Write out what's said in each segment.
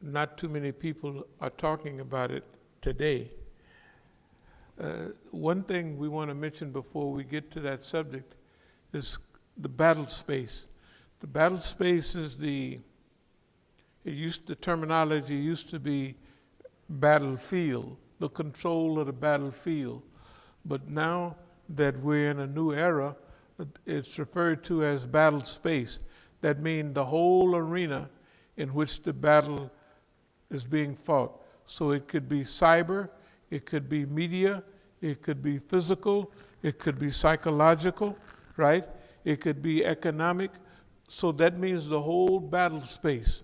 not too many people are talking about it today. One thing we want to mention before we get to that subject is the battle space. The battle space is the terminology used to be battlefield, the control of the battlefield. But now that we're in a new era, it's referred to as battle space. That means the whole arena in which the battle is being fought. So it could be cyber, it could be media, it could be physical, it could be psychological, right? It could be economic. So that means the whole battle space.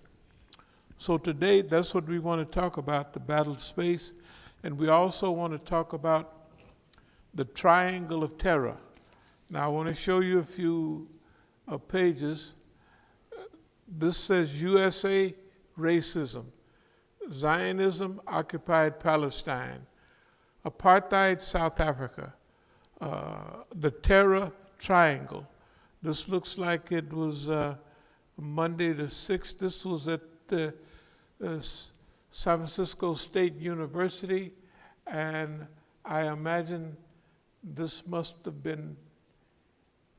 So today, that's what we want to talk about, the battle space. And we also want to talk about the triangle of terror. Now, I want to show you a few pages. This says USA racism, Zionism occupied Palestine, apartheid South Africa, the terror triangle. This looks like it was Monday the 6th. This was at the San Francisco State University, and I imagine this must have been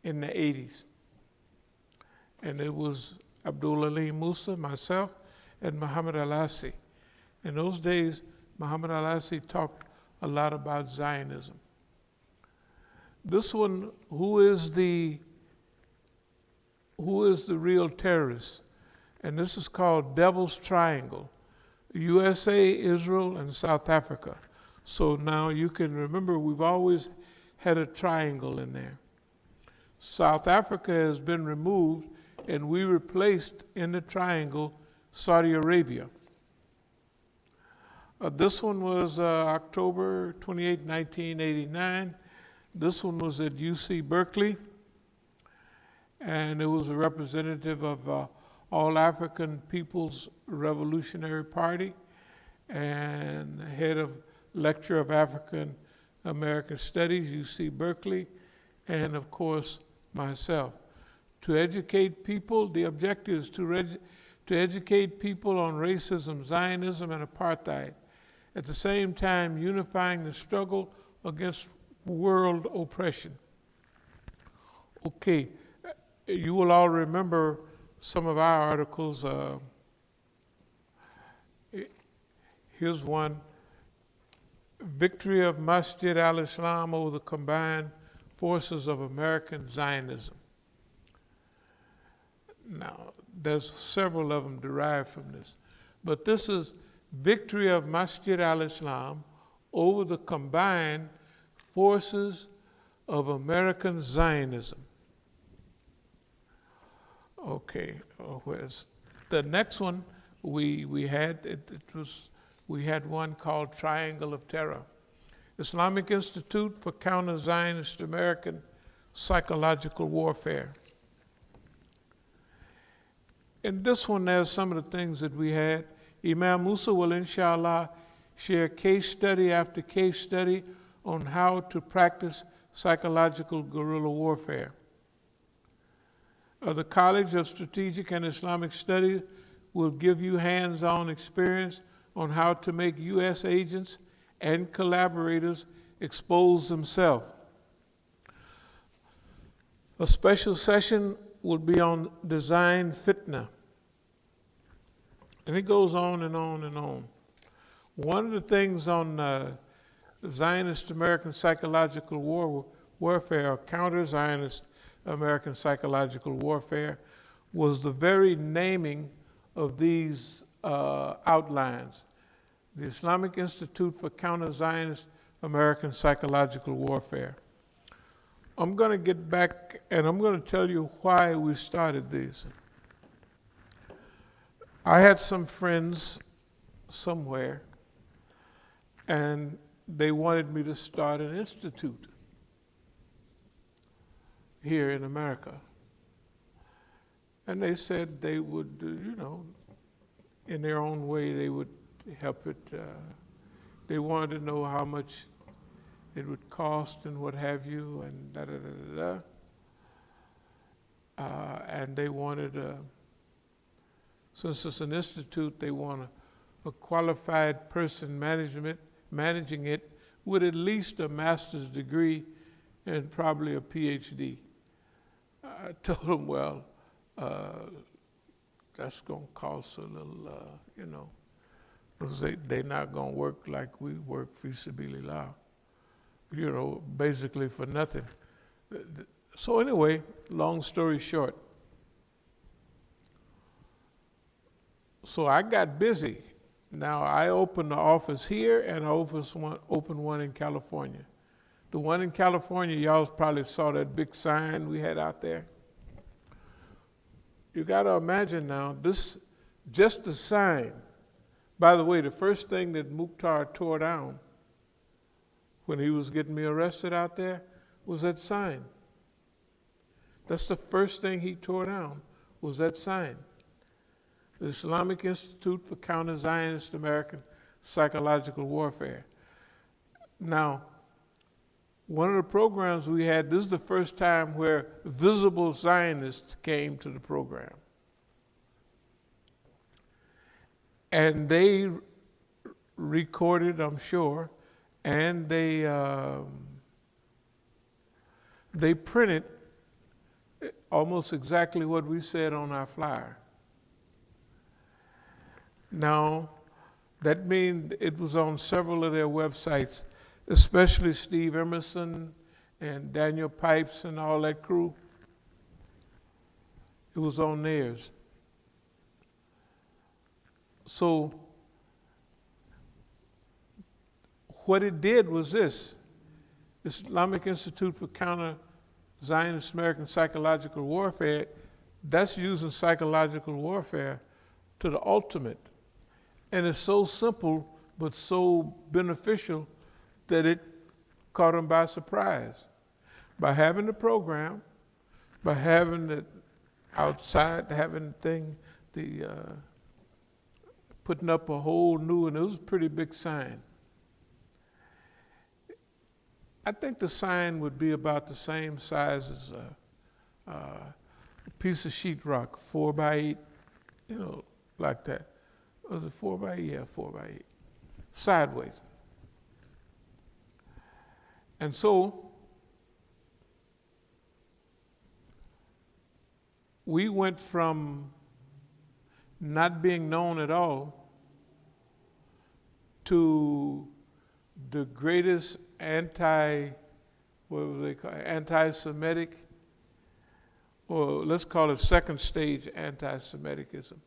in the 80s. And it was Abdul Ali Musa, myself, and Muhammad Al-Assi. In those days, Muhammad Al-Assi talked a lot about Zionism. This one, who is the real terrorist? And this is called Devil's Triangle, USA, Israel, and South Africa. So now you can remember we've always had a triangle in there. South Africa has been removed, and we replaced in the triangle Saudi Arabia. This one was October 28, 1989. This one was at UC Berkeley, and it was a representative of All African People's Revolutionary Party and head of Lecture of African American Studies, UC Berkeley, and of course myself. To educate people, the objective is to educate people on racism, Zionism, and apartheid, at the same time unifying the struggle against world oppression. Okay, you will all remember some of our articles. Here's one: Victory of Masjid al-Islam over the combined forces of American Zionism. Now, there's several of them derived from this, but this is Victory of Masjid al-Islam over the combined forces of American Zionism. Okay, where's the next one? We had one called Triangle of Terror, Islamic Institute for Counter-Zionist American Psychological Warfare. In this one, there's some of the things that we had. Imam Musa will, inshallah, share case study after case study on how to practice psychological guerrilla warfare. The College of Strategic and Islamic Studies will give you hands-on experience on how to make U.S. agents and collaborators expose themselves. A special session will be on design fitna. And it goes on and on and on. One of the things on Zionist American Psychological Warfare, or Counter-Zionist American Psychological Warfare, was the very naming of these outlines. The Islamic Institute for Counter-Zionist American Psychological Warfare. I'm going to get back and I'm going to tell you why we started these. I had some friends somewhere, and they wanted me to start an institute here in America. And they said they would, in their own way, they would help it. They wanted to know how much it would cost and what have you, and da-da-da-da-da. And they wanted, since it's an institute, they want a qualified person managing it with at least a master's degree and probably a PhD. I told him, well, that's going to cost a little, because they're not going to work like we work fi sabilillah, basically for nothing. So anyway, long story short, so I got busy. Now I opened the office here and I opened one in California. The one in California, y'all probably saw that big sign we had out there. You got to imagine now, this, just the sign. By the way, the first thing that Mukhtar tore down when he was getting me arrested out there was that sign. That's the first thing he tore down, was that sign. The Islamic Institute for Counter-Zionist American Psychological Warfare. Now, one of the programs we had, this is the first time where visible Zionists came to the program. And they recorded, I'm sure, and they printed almost exactly what we said on our flyer. Now, that means it was on several of their websites, especially Steve Emerson and Daniel Pipes and all that crew. It was on theirs. So what it did was this: Islamic Institute for Counter-Zionist American Psychological Warfare, that's using psychological warfare to the ultimate. And it's so simple but so beneficial that it caught them by surprise. By having the program, by having it outside, having the thing, putting up a whole new, and it was a pretty big sign. I think the sign would be about the same size as a piece of sheetrock, 4x8, like that. Was it 4x8? Yeah, 4x8. Sideways. And so we went from not being known at all to the greatest anti-Semitic, or let's call it second stage anti-Semiticism.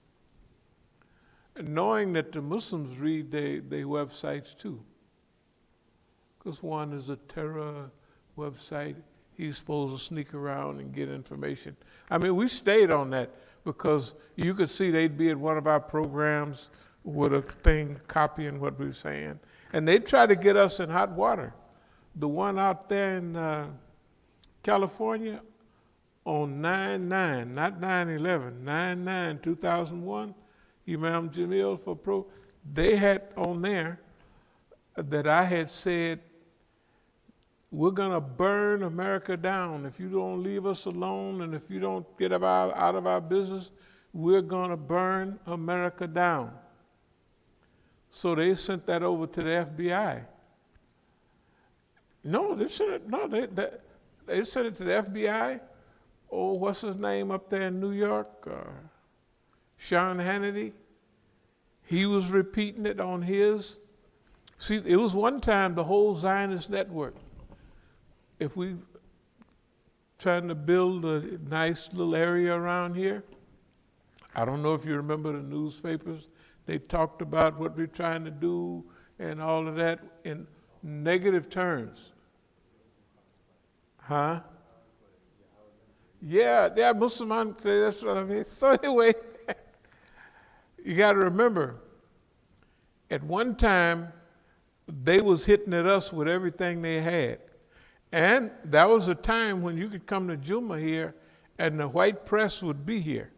And knowing that the Muslims read their websites too. Because one is a terror website, he's supposed to sneak around and get information. I mean, we stayed on that because you could see they'd be at one of our programs with a thing copying what we were saying. And they tried to get us in hot water. The one out there in California on 9/9, not 9/11, 9/9/2001, Imam Jamil for they had on there that I had said, we're going to burn America down. If you don't leave us alone and if you don't get out of our business, we're going to burn America down. So they sent that over to the FBI. No, they sent it, they sent it to the FBI. Oh, what's his name up there in New York? Sean Hannity. He was repeating it on his. See, it was one time the whole Zionist network. If we trying to build a nice little area around here, I don't know if you remember the newspapers, they talked about what we're trying to do and all of that in negative terms. Huh? Yeah, Muslim, that's what I mean. So anyway, you got to remember, at one time, they was hitting at us with everything they had. And that was a time when you could come to Juma here and the white press would be here.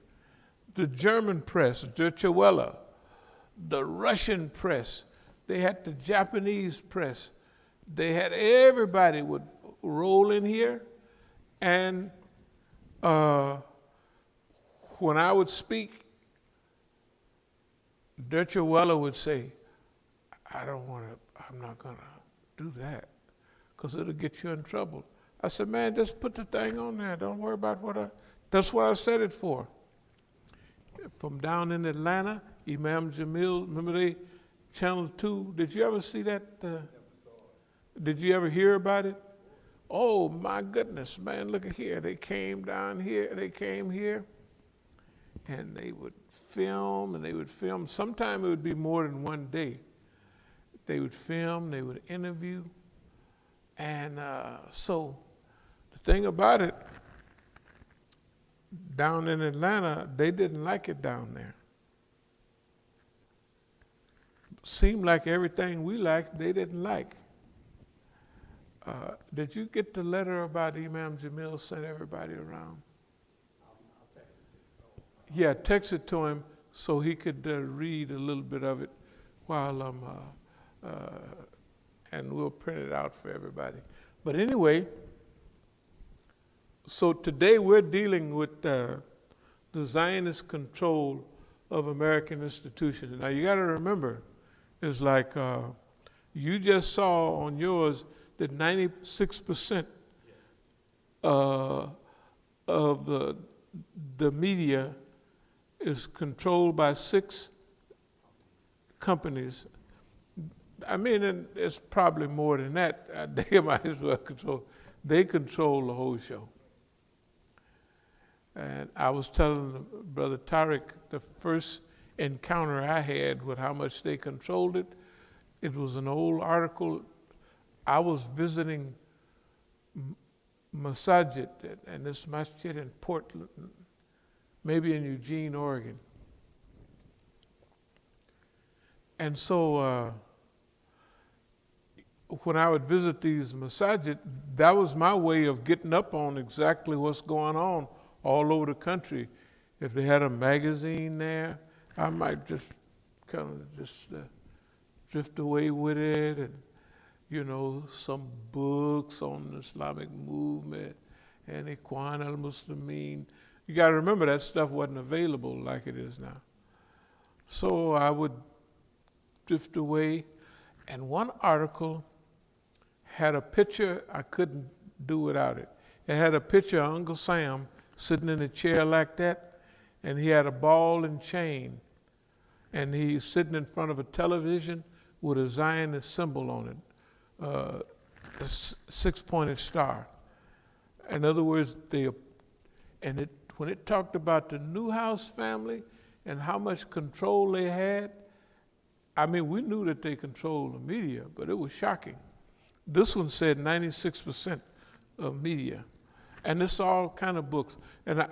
The German press, Deutsche Welle, the Russian press, they had the Japanese press. They had everybody would roll in here. And when I would speak, Deutsche Welle would say, I'm not going to do that because it'll get you in trouble. I said, man, just put the thing on there. Don't worry about that's what I said it for. From down in Atlanta, Imam Jamil, remember Channel 2, did you ever see that? Did you ever hear about it? Oh my goodness, man, look at here. They came down here, they came here, and they would film, and they would film. Sometime it would be more than one day. They would film, they would interview, and so the thing about it, down in Atlanta, they didn't like it down there. Seemed like everything we liked, they didn't like. Did you get the letter about Imam Jamil sent everybody around? I'll text it to you. Yeah, text it to him so he could read a little bit of it while and we'll print it out for everybody. But anyway, so today we're dealing with the Zionist control of American institutions. Now you got to remember, it's like you just saw on yours that 96% of the media is controlled by 6 companies. I mean, and it's probably more than that. They might as well control. They control the whole show. And I was telling Brother Tariq the first encounter I had with how much they controlled it. It was an old article. I was visiting Masajid, and this masjid in Portland, maybe in Eugene, Oregon. And so when I would visit these masajid, that was my way of getting up on exactly what's going on all over the country. If they had a magazine there, I might just kind of drift away with it, and some books on the Islamic movement and Ikhwan al-Muslimin. You got to remember that stuff wasn't available like it is now. So I would drift away, and one article had a picture, I couldn't do without it. It had a picture of Uncle Sam sitting in a chair like that, and he had a ball and chain, and he's sitting in front of a television with a Zionist symbol on it. A 6-pointed star. In other words, when it talked about the Newhouse family and how much control they had, I mean, we knew that they controlled the media, but it was shocking. This one said 96% of media. And it's all kind of books. And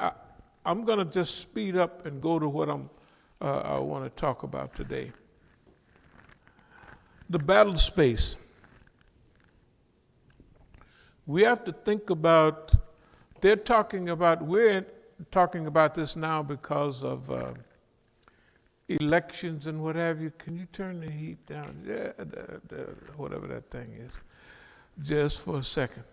I'm going to just speed up and go to what I want to talk about today. The battle space. We have to think about, we're talking about this now because of elections and what have you. Can you turn the heat down? Yeah, whatever that thing is. Just for a second.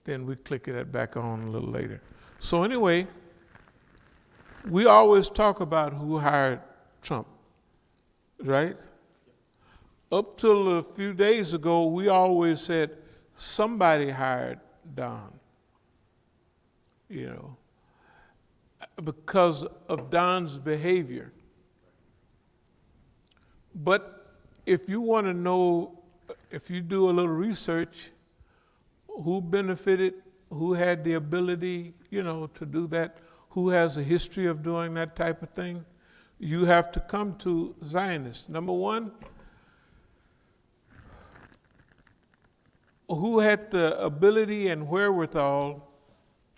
Then we click it back on a little later. So anyway, we always talk about who hired Trump, right? Up till a few days ago, we always said somebody hired Don, because of Don's behavior. But if you want to know, if you do a little research, who benefited, who had the ability, to do that, who has a history of doing that type of thing, you have to come to Zionists. Number one, who had the ability and wherewithal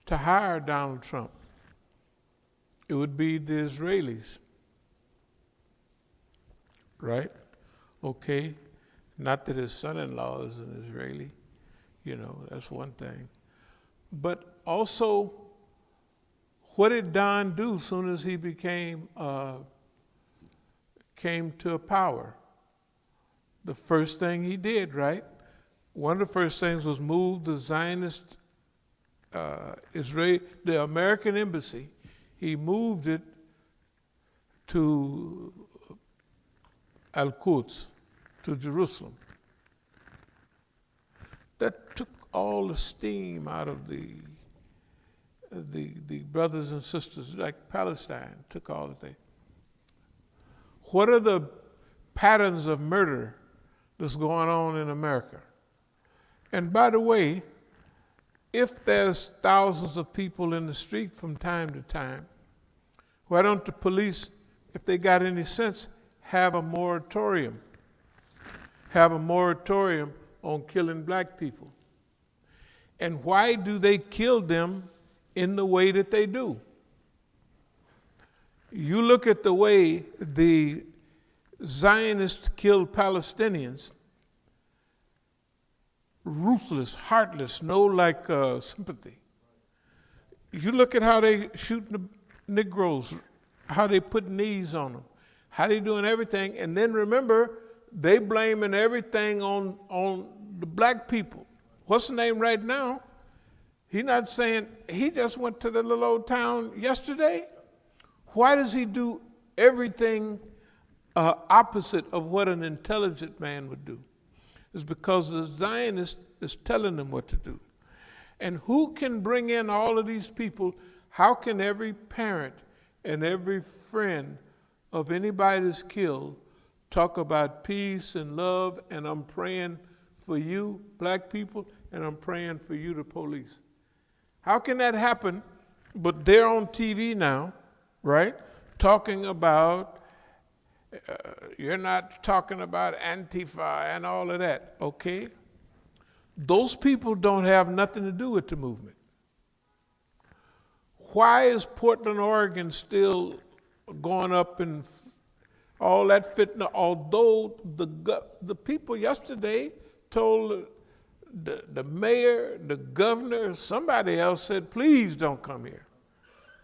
to hire Donald Trump? It would be the Israelis, right? Okay, not that his son-in-law is an Israeli, that's one thing. But also, what did Don do as soon as he came to power? The first thing he did, right? One of the first things was move the Zionist the American embassy. He moved it to Al-Quds, to Jerusalem. That took all the steam out of the brothers and sisters, like Palestine, took all the thing. What are the patterns of murder that's going on in America? And by the way, if there's thousands of people in the street from time to time, why don't the police, if they got any sense, have a moratorium? Have a moratorium on killing black people. And why do they kill them in the way that they do? You look at the way the Zionists kill Palestinians, ruthless, heartless, no sympathy. You look at how they shoot the Negroes, how they put knees on them, how they doing everything, and then remember, they blaming everything on the black people. What's the name right now? He's not saying, he just went to the little old town yesterday. Why does he do everything opposite of what an intelligent man would do? It's because the Zionist is telling them what to do. And who can bring in all of these people? How can every parent and every friend of anybody that's killed talk about peace and love, and I'm praying for you, black people, and I'm praying for you, the police? How can that happen? But they're on TV now, right? Talking about, you're not talking about Antifa and all of that, okay? Those people don't have nothing to do with the movement. Why is Portland, Oregon still going up and all that fitna? Although the people yesterday told the mayor, the governor, somebody else said, please don't come here.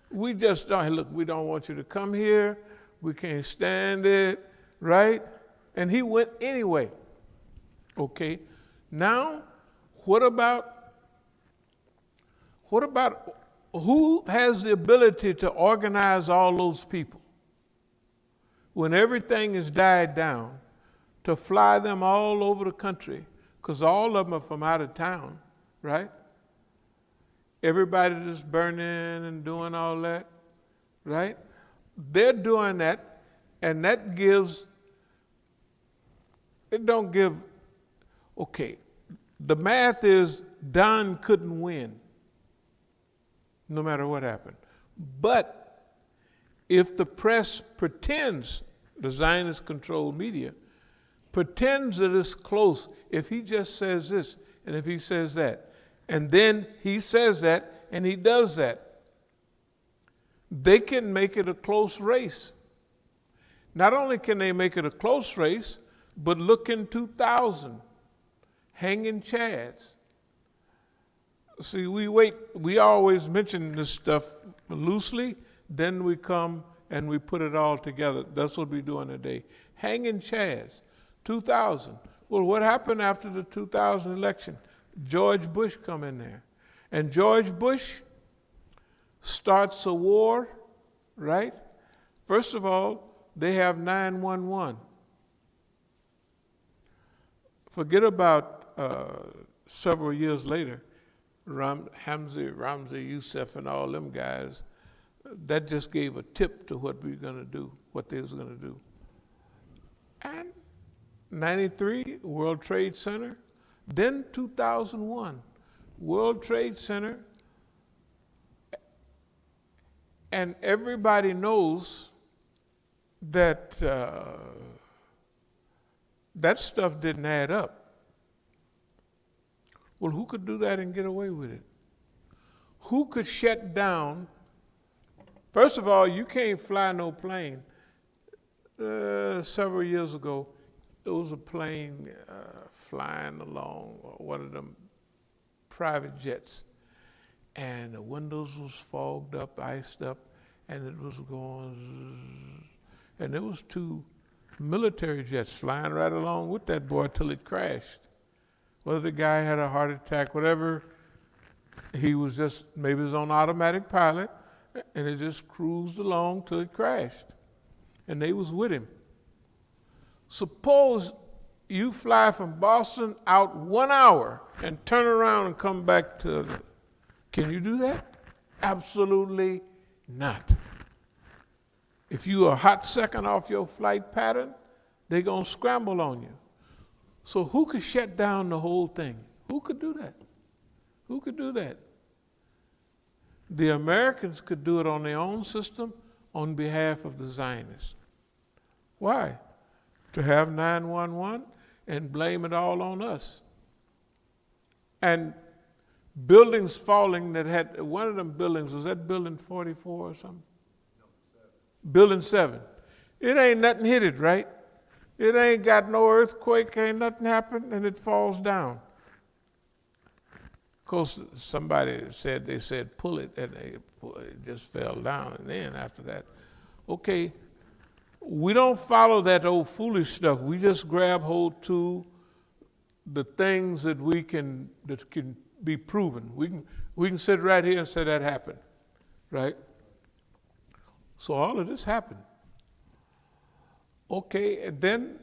We just don't, look, we don't want you to come here. We can't stand it, right? And he went anyway. Okay, now what about who has the ability to organize all those people when everything is died down, to fly them all over the country, because all of them are from out of town, right? Everybody that's burning and doing all that, right? They're doing that, and that gives, it don't give, okay, the math is Don couldn't win, no matter what happened. But if the press pretends, the Zionist Control media, pretends that it's close, if he just says this, and if he says that, and then he says that, and he does that, they can make it a close race. Not only can they make it a close race, but look in 2000, hanging chads. See, we always mention this stuff loosely, then we come and we put it all together. That's what we're doing today. Hanging chads, 2000. Well, what happened after the 2000 election? George Bush come in there. And George Bush starts a war, right? First of all, they have 911. Forget about several years later, Ramzi Youssef and all them guys, that just gave a tip to what we were going to do, what they was going to do. And 93, World Trade Center. Then 2001, World Trade Center. And everybody knows that that stuff didn't add up. Well, who could do that and get away with it? Who could shut down? First of all, you can't fly no plane. Several years ago, there was a plane flying along, one of them private jets, and the windows was fogged up, iced up, and it was going, and there was two military jets flying right along with that boy till it crashed. Whether the guy had a heart attack, whatever, he was just, maybe it was on automatic pilot, and it just cruised along till it crashed. and they was with him. Suppose you fly from Boston out 1 hour and turn around and come back to can you do that? Absolutely not. If you are a hot second off your flight pattern, they're going to scramble on you. So who could shut down the whole thing? Who could do that? Who could do that? The Americans could do it on their own system on behalf of the Zionists. Why? To have 911 and blame it all on us. And buildings falling that had, one of them buildings, was that building 44 or something? No, 7. Building 7. It ain't nothing hit it, right? It ain't got no earthquake, ain't nothing happened, and it falls down. Of course, somebody said, they said, pull it, and it just fell down. And then after that, okay, we don't follow that old foolish stuff. We just grab hold to the things that can be proven. We can sit right here and say that happened, right? So all of this happened. Okay, and then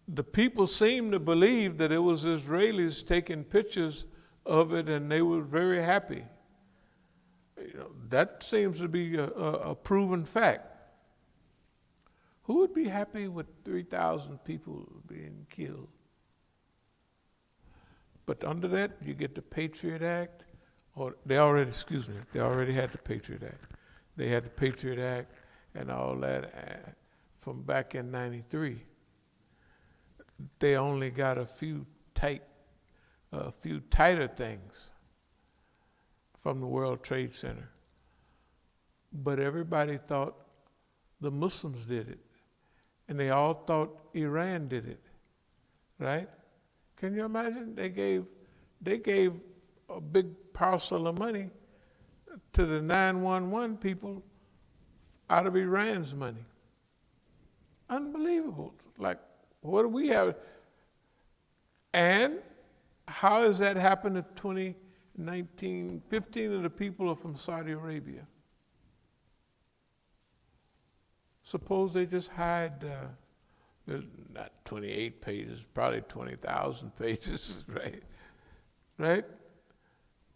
the people seemed to believe that it was Israelis taking pictures of it, and they were very happy. You know, that seems to be a proven fact. Who would be happy with 3,000 people being killed? But under that, you get the Patriot Act, or they already had the Patriot Act. They had the Patriot Act and all that from back in '93. They only got a few tighter things from the World Trade Center. But everybody thought the Muslims did it. And they all thought Iran did it, right? Can you imagine? They gave a big parcel of money to the 911 people out of Iran's money. Unbelievable. Like, what do we have? And how has that happened if 15 of the people are from Saudi Arabia? Suppose they just hide, there's not 28 pages, probably 20,000 pages, right? Right?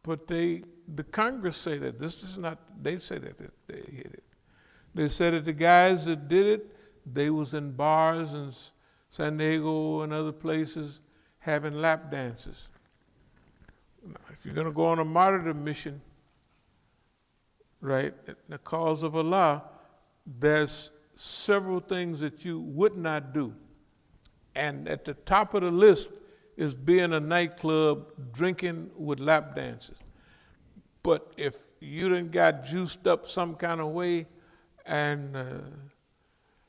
But the Congress say that this is not, they say that they hid it. They said that the guys that did it, they was in bars in San Diego and other places having lap dances. Now, if you're gonna go on a martyrdom mission, right, in the cause of Allah, there's several things that you would not do. And at the top of the list is being a nightclub drinking with lap dances. But if you done got juiced up some kind of way and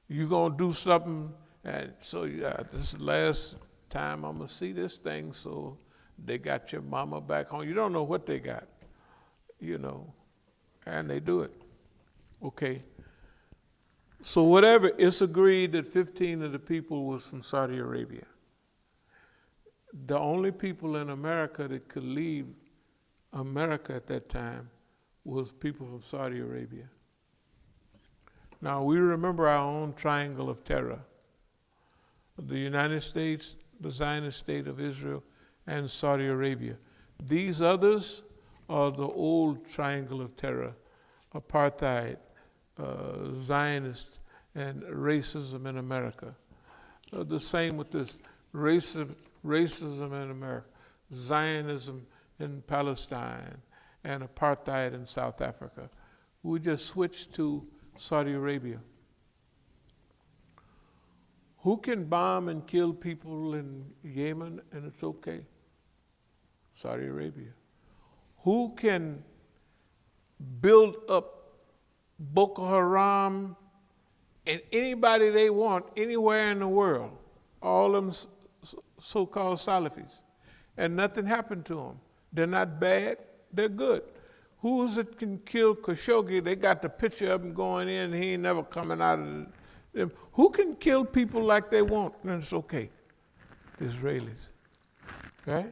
you're gonna do something, and so this is the last time I'm gonna see this thing, so they got your mama back home. You don't know what they got, you know, and they do it. Okay. So whatever, it's agreed that 15 of the people was from Saudi Arabia. The only people in America that could leave America at that time was people from Saudi Arabia. Now we remember our own triangle of terror. The United States, the Zionist state of Israel, and Saudi Arabia. These others are the old triangle of terror, apartheid, Zionist, and racism in America. The same with this racism in America, Zionism in Palestine, and apartheid in South Africa. We just switched to Saudi Arabia. Who can bomb and kill people in Yemen and it's okay? Saudi Arabia. Who can build up Boko Haram and anybody they want anywhere in the world? All them so-called Salafis. And nothing happened to them. They're not bad, they're good. Who is it can kill Khashoggi? They got the picture of him going in, he ain't never coming out of them. Who can kill people like they want? And it's okay. The Israelis. Okay?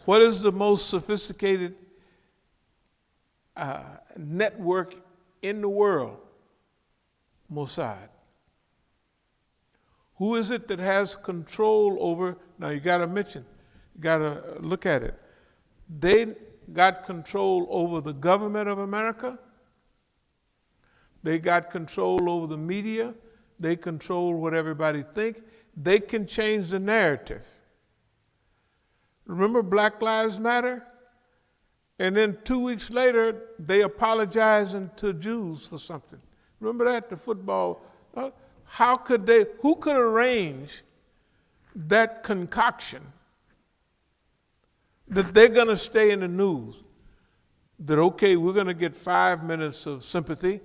What is the most sophisticated network in the world? Mossad. Who is it that has control over, now you got to mention, you got to look at it. They got control over the government of America. They got control over the media. They control what everybody thinks. They can change the narrative. Remember Black Lives Matter? And then 2 weeks later, they apologizing to Jews for something. Remember that, the football? How could they, who could arrange that concoction that they're going to stay in the news? That, okay, we're going to get 5 minutes of sympathy,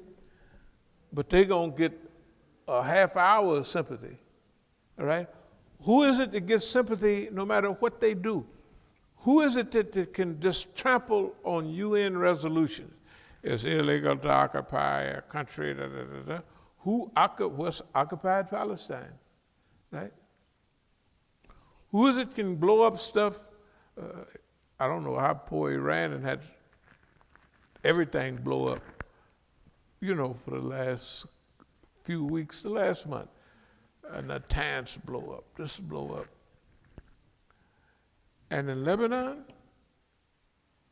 but they're going to get a half hour of sympathy, all right? Who is it that gets sympathy no matter what they do? Who is it that can just trample on UN resolutions? It's illegal to occupy a country, da, da, da, da. What's occupied Palestine, right? Who is it can blow up stuff? I don't know how poor Iran and had everything blow up, you know, for the last few weeks, the last month. And the tanks blow up, this blow up. And in Lebanon,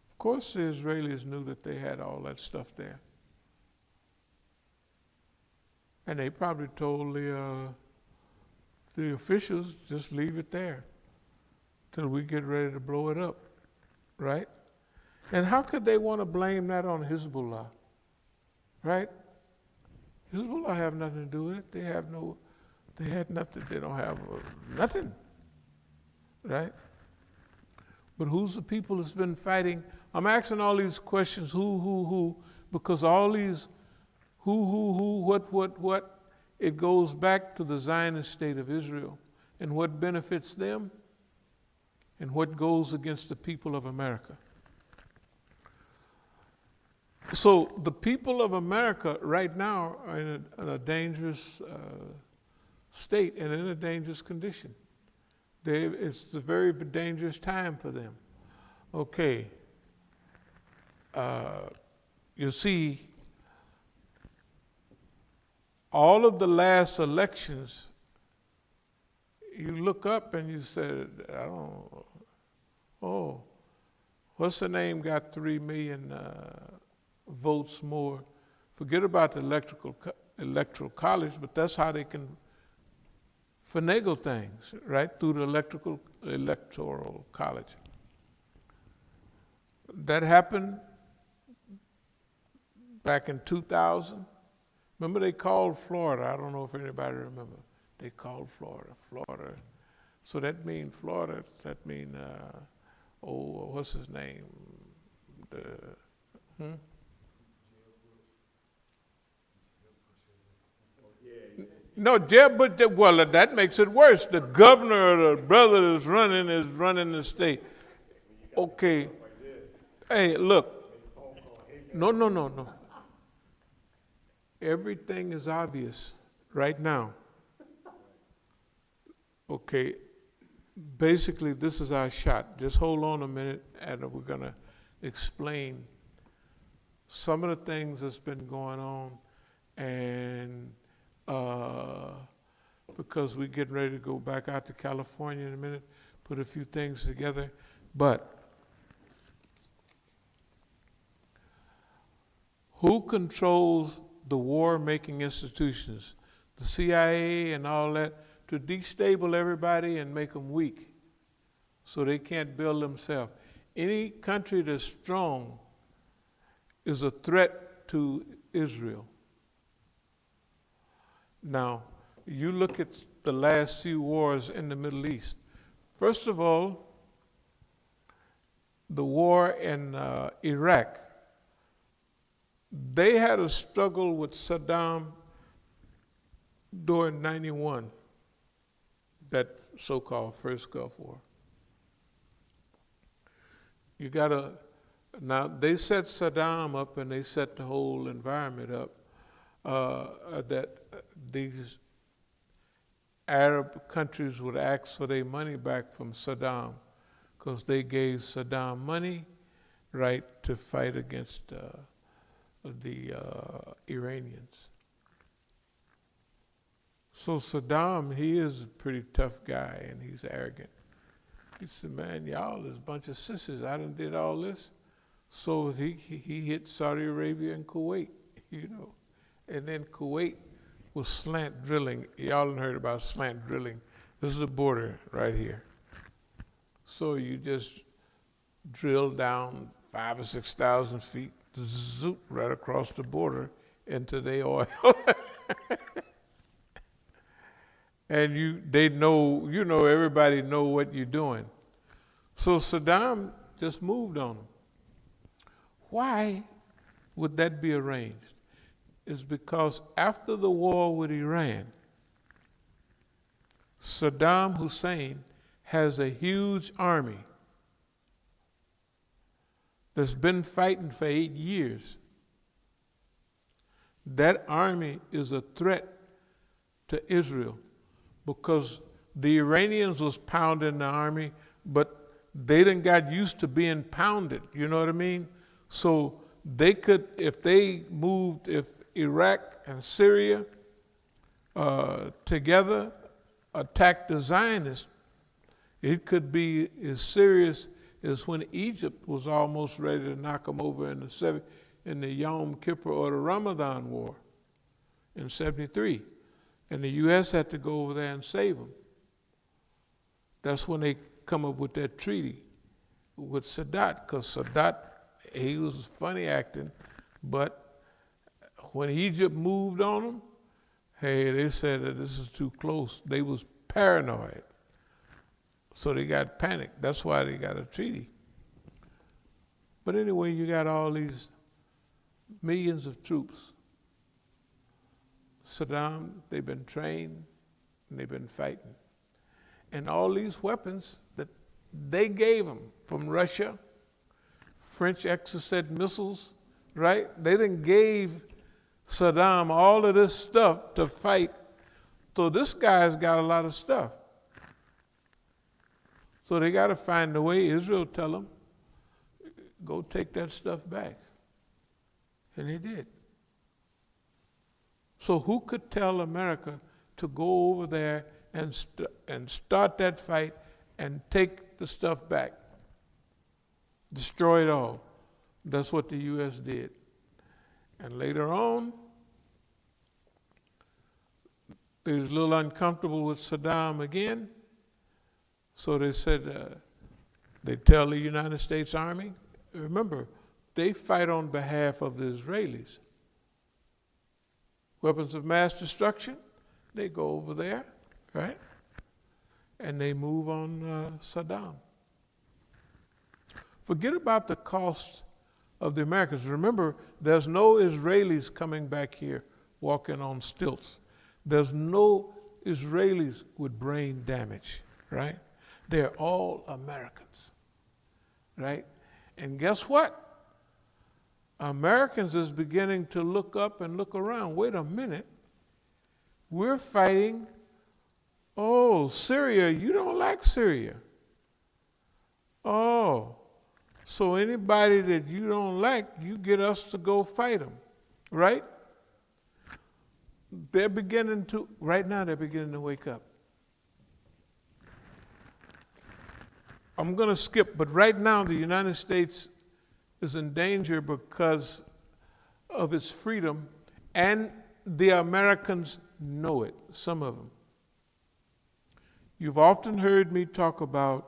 of course the Israelis knew that they had all that stuff there. And they probably told the officials, just leave it there till we get ready to blow it up, right? And how could they want to blame that on Hezbollah, right? Hezbollah have nothing to do with it. They had nothing, they don't have nothing, right? But who's the people that's been fighting? I'm asking all these questions, who, because all these who, what, it goes back to the Zionist state of Israel and what benefits them and what goes against the people of America. So the people of America right now are in a dangerous state and in a dangerous condition. It's a very dangerous time for them. Okay. You see, all of the last elections, you look up and you said, what's the name got 3 million votes more? Forget about the electoral college, but that's how they can finagle things, right? Through the electoral college. That happened back in 2000. Remember they called Florida, I don't know if anybody remember, they called Florida. So that means Florida, that means, what's his name? No, Jeb, but well, that makes it worse. The governor or the brother is running the state. Okay. Hey, look. No. Everything is obvious right now. Okay. Basically, this is our shot. Just hold on a minute, and we're going to explain some of the things that's been going on, and because we're getting ready to go back out to California in a minute, put a few things together. But who controls the war-making institutions, the CIA and all that, to destabilize everybody and make them weak so they can't build themselves? Any country that's strong is a threat to Israel. Now, you look at the last few wars in the Middle East. First of all, the war in Iraq. They had a struggle with Saddam during 91, that so-called first Gulf War. Now they set Saddam up and they set the whole environment up that these Arab countries would ask for their money back from Saddam because they gave Saddam money, right, to fight against the Iranians. So Saddam, he is a pretty tough guy, and he's arrogant. He said, man, y'all is a bunch of sissies. I done did all this. So he hit Saudi Arabia and Kuwait, you know. And then Kuwait was slant drilling. Y'all done heard about slant drilling. This is the border right here. So you just drill down 5,000 or 6,000 feet, zoop right across the border into the oil. And they know, everybody know what you're doing. So Saddam just moved on them. Why would that be arranged? It's because after the war with Iran, Saddam Hussein has a huge army that's been fighting for 8 years. That army is a threat to Israel because the Iranians was pounding the army, but they done got used to being pounded, you know what I mean? So they could, if Iraq and Syria together attacked the Zionists, it could be as serious as when Egypt was almost ready to knock them over in the Yom Kippur or the Ramadan War in 73. And the U.S. had to go over there and save them. That's when they come up with that treaty with Sadat, because Sadat, he was funny acting, but when Egypt moved on them, hey, they said that this is too close. They was paranoid. So they got panicked. That's why they got a treaty. But anyway, you got all these millions of troops. Saddam, they've been trained and they've been fighting. And all these weapons that they gave them from Russia, French Exocet missiles, right? They done gave Saddam all of this stuff to fight. So this guy's got a lot of stuff. So they got to find a way. Israel tell them, go take that stuff back. And they did. So who could tell America to go over there and start that fight and take the stuff back? Destroy it all. That's what the U.S. did. And later on, they was a little uncomfortable with Saddam again. So they said, they tell the United States Army, remember, they fight on behalf of the Israelis. Weapons of mass destruction, they go over there, right? And they move on Saddam. Forget about the cost of the Americans. Remember, there's no Israelis coming back here walking on stilts. There's no Israelis with brain damage, right? They're all Americans, right? And guess what? Americans is beginning to look up and look around. Wait a minute. We're fighting, Syria, you don't like Syria. Oh, so anybody that you don't like, you get us to go fight them, right? Right now they're beginning to wake up. I'm going to skip, but right now the United States is in danger because of its freedom, and the Americans know it, some of them. You've often heard me talk about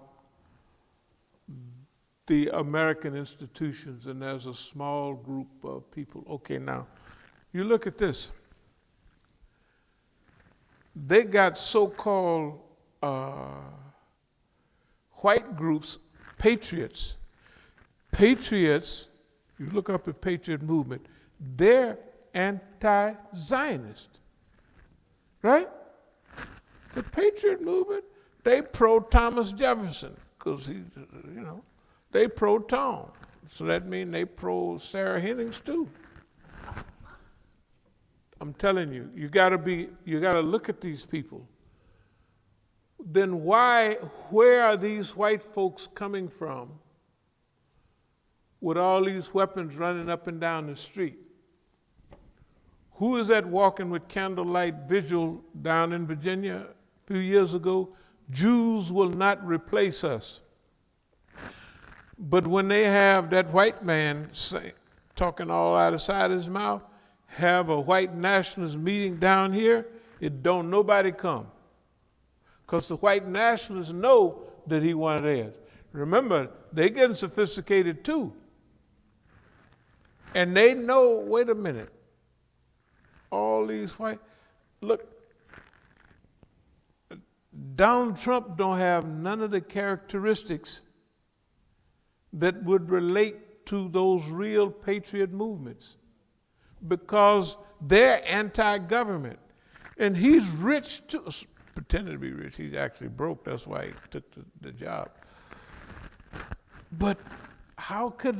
the American institutions, and there's a small group of people. Okay, now, you look at this. They got so-called white groups, patriots. Patriots, you look up the Patriot movement, they're anti-Zionist, right? The Patriot movement, they pro-Thomas Jefferson, because they pro-Tom. So that means they pro-Sarah Hennings too. I'm telling you, you gotta look at these people. Then where are these white folks coming from with all these weapons running up and down the street? Who is that walking with candlelight vigil down in Virginia a few years ago? Jews will not replace us. But when they have that white man talking all out of the side of his mouth, have a white nationalist meeting down here, it don't nobody come. Because the white nationalists know that he one of theirs. Remember, they getting sophisticated too. And they know, wait a minute, all these white, look, Donald Trump don't have none of the characteristics that would relate to those real patriot movements because they're anti-government. And he's rich too, pretending to be rich. He's actually broke, that's why he took the job. But how could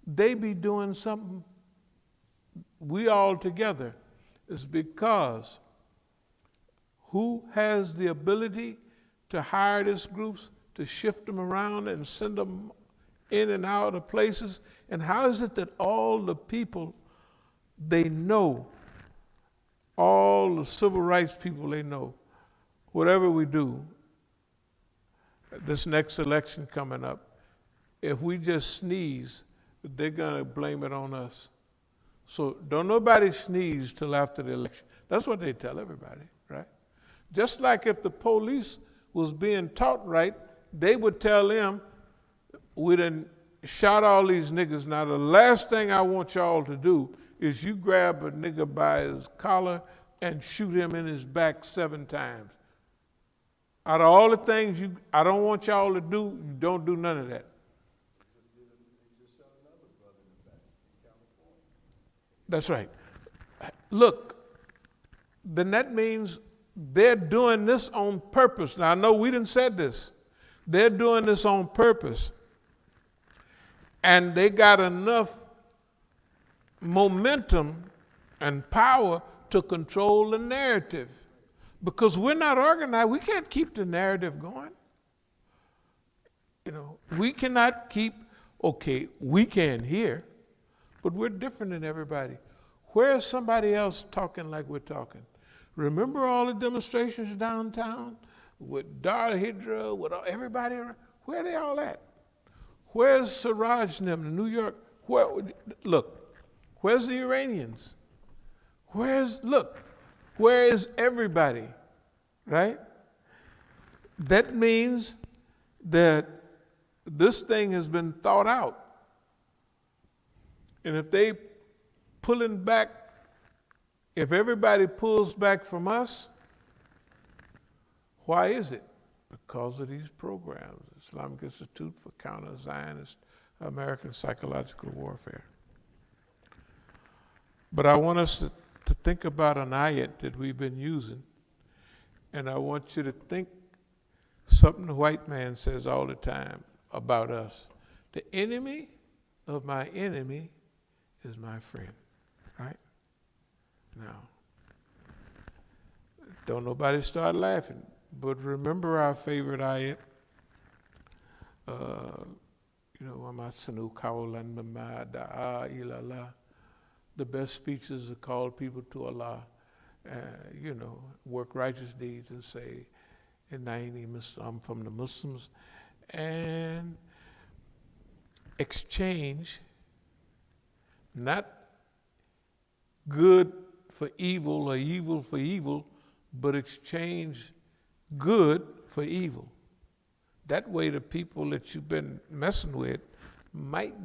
they be doing something we all together? It's because who has the ability to hire these groups, to shift them around and send them in and out of places? And how is it that all the people they know, all the civil rights people they know, whatever we do, this next election coming up, if we just sneeze, they're gonna blame it on us. So don't nobody sneeze till after the election. That's what they tell everybody, right? Just like if the police was being taught right, they would tell them, we done shot all these niggas. Now the last thing I want y'all to do is you grab a nigga by his collar and shoot him in his back 7 times. Out of all the things I don't want y'all to do, you don't do none of that. That's right. Look, then that means they're doing this on purpose. Now I know we didn't say this. They're doing this on purpose. And they got enough momentum and power to control the narrative. Because we're not organized, we can't keep the narrative going. You know, we cannot keep, okay, we can here, but we're different than everybody. Where's somebody else talking like we're talking? Remember all the demonstrations downtown with Dar Hydra, with everybody around? Where are they all at? Where's Siraj and them in New York? Look, where's the Iranians? Where is everybody, right? That means that this thing has been thought out. And if they pulling back, if everybody pulls back from us, why is it? Because of these programs, Islamic Institute for Counter-Zionist American Psychological Warfare. But I want us to think about an ayat that we've been using, and I want you to think something the white man says all the time about us. The enemy of my enemy is my friend, right? Now, don't nobody start laughing, but remember our favorite ayat, the best speeches are called people to Allah, work righteous deeds and say, I'm from the Muslims, and exchange not good for evil or evil for evil, but exchange good for evil. That way the people that you've been messing with might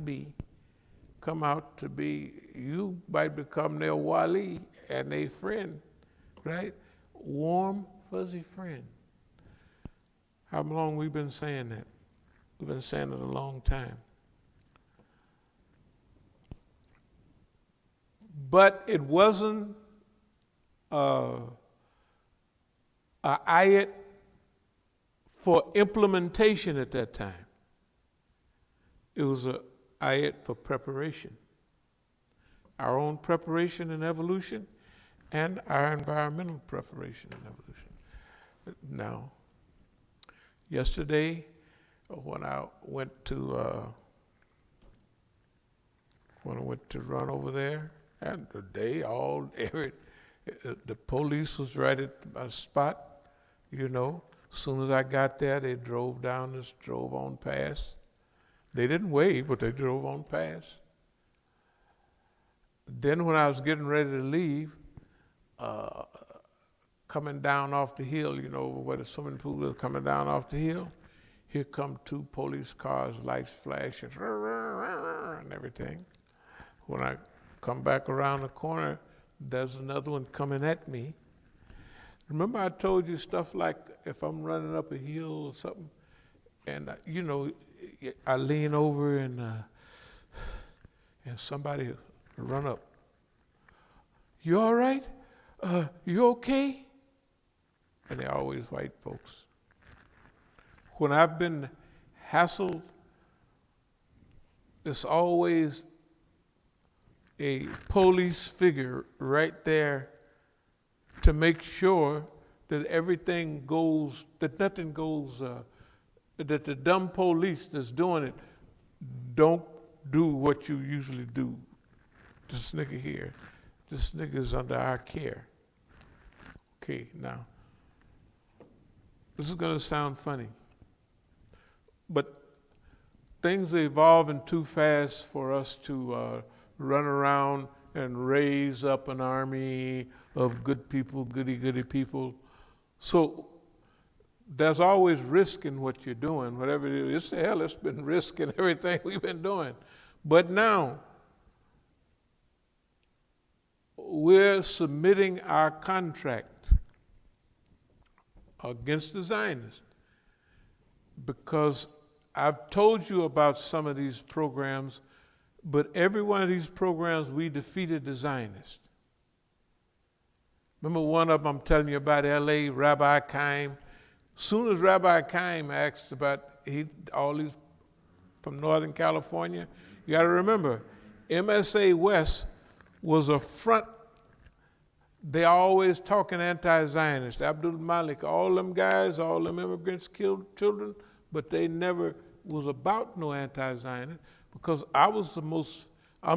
come out to be, you might become their wali and a friend, right? Warm, fuzzy friend. How long we've been saying that? We've been saying it a long time. But it wasn't an ayat for implementation at that time. It was an ayat for preparation. Our own preparation and evolution, and our environmental preparation and evolution. Now, yesterday, when I went to run over there And the police was right at my spot, you know. As soon as I got there, they drove on past. They didn't wave, but they drove on past. Then when I was getting ready to leave, coming down off the hill, you know, where the swimming pool is, coming down off the hill, here come 2 police cars, lights flashing, and everything. When I come back around the corner, there's another one coming at me. Remember I told you stuff like if I'm running up a hill or something, and you know, I lean over and somebody run up. You all right? You okay? And they're always white folks. When I've been hassled, it's always a police figure right there to make sure that everything goes, that nothing goes, that the dumb police that's doing it don't do what you usually do. This nigga here, this nigga's under our care. Okay, now, this is gonna sound funny, but things are evolving too fast for us to run around and raise up an army of good people, goody people. So there's always risk in what you're doing, whatever it is. Hell, it's been risk in everything we've been doing. But now, we're submitting our contract against the Zionists because I've told you about some of these programs, but every one of these programs, we defeated the Zionists. Remember one of them I'm telling you about, L.A., Rabbi Chaim? Soon as Rabbi Chaim asked about all these from Northern California, you got to remember, MSA West was a front. They always talking anti-Zionist. Abdul Malik, all them guys, all them immigrants killed children, but they never was about no anti-Zionist because I'm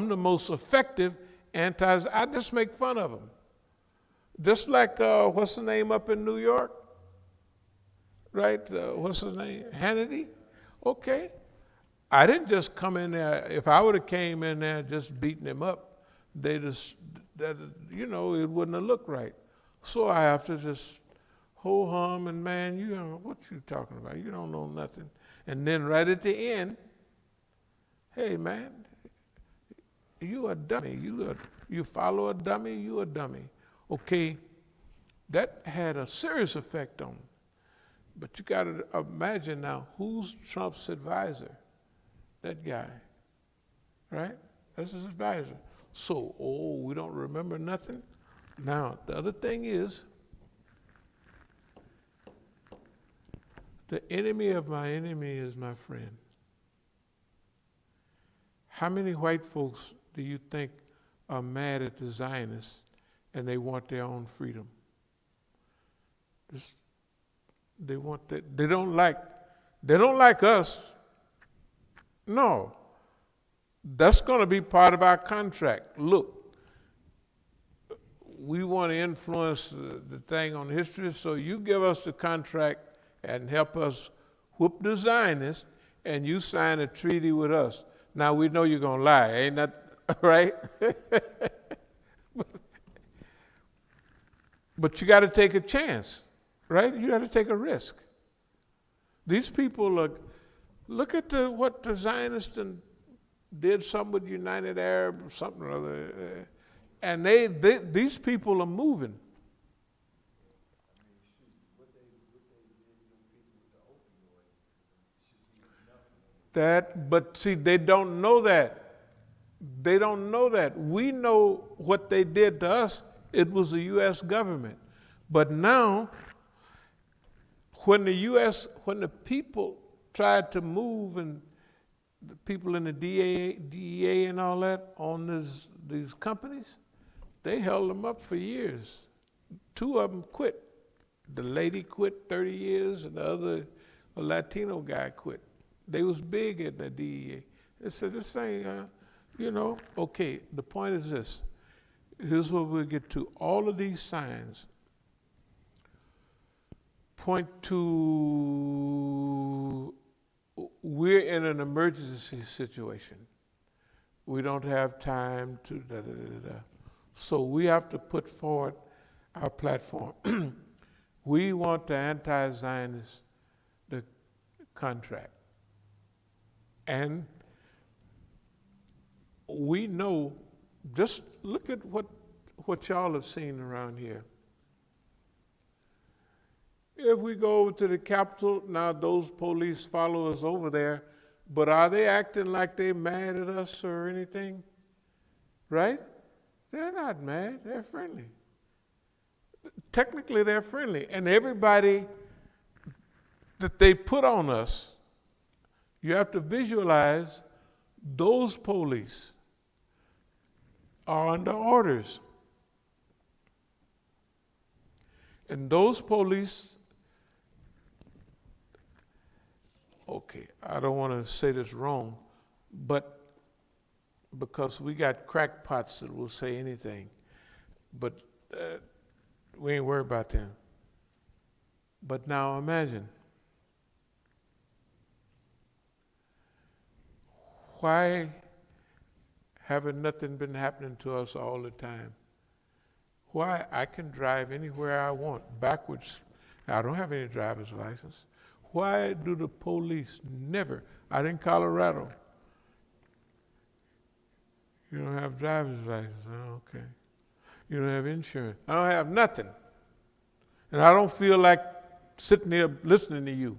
the most effective I just make fun of them. Just like, what's the name up in New York? Right, what's his name? Hannity? Okay. I didn't just come in there. If I would have came in there just beating him up, it wouldn't have looked right. So I have to just ho-hum and man, what you talking about? You don't know nothing. And then right at the end, hey man, you a dummy. You follow a dummy, you a dummy. Okay, that had a serious effect on him. But you got to imagine now, who's Trump's advisor? That guy, right? That's his advisor. So, we don't remember nothing? Now, the other thing is, the enemy of my enemy is my friend. How many white folks do you think are mad at the Zionists and they want their own freedom? They don't like us. No. That's going to be part of our contract. Look, we want to influence the thing on history, so you give us the contract and help us whoop the Zionists, and you sign a treaty with us. Now, we know you're going to lie, ain't that right? But you got to take a chance, right? You got to take a risk. These people look at what the Zionists did something with United Arab, something or other, and these people are moving. But see, they don't know that. They don't know that. We know what they did to us. It was the U.S. government. But now, when the people tried to move, and the people in the DEA and all that on these companies, they held them up for years. 2 of them quit. The lady quit 30 years, and the other, a Latino guy, quit. They was big at the DEA. They said, this ain't, okay, the point is this. here's what we'll get to. All of these signs point to we're in an emergency situation. We don't have time to da-da-da-da. So we have to put forward our platform. We want the anti-Zionist the contract. And we know, just look at what y'all have seen around here. If we go over to the Capitol, now those police follow us over there, but are they acting like they mad at us or anything? Right? They're not mad, they're friendly. Technically, they're friendly. And everybody that they put on us, you have to visualize those police are under orders. And those police, okay, I don't want to say this wrong, but because we got crackpots that will say anything, but we ain't worried about them. But now imagine, why haven't nothing been happening to us all the time? Why? I can drive anywhere I want, backwards. I don't have any driver's license. Why do the police never, out in Colorado, you don't have driver's license? Oh, okay. You don't have insurance. I don't have nothing. And I don't feel like sitting here listening to you.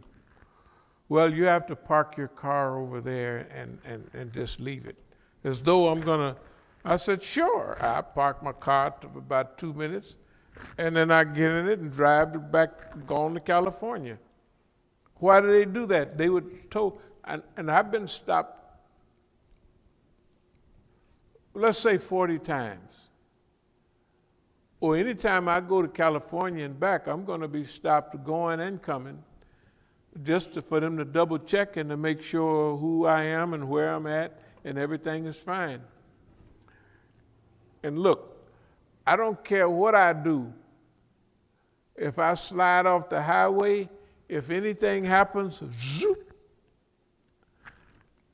Well, you have to park your car over there and just leave it. As though I'm gonna, I said, sure. I park my car for about 2 minutes, and then I get in it and drive back, go on to California. Why do they do that? They were told, and I've been stopped, let's say 40 times. Or anytime I go to California and back, I'm gonna be stopped going and coming, just for them to double check and to make sure who I am and where I'm at and everything is fine. And look, I don't care what I do. If I slide off the highway, if anything happens, zoop.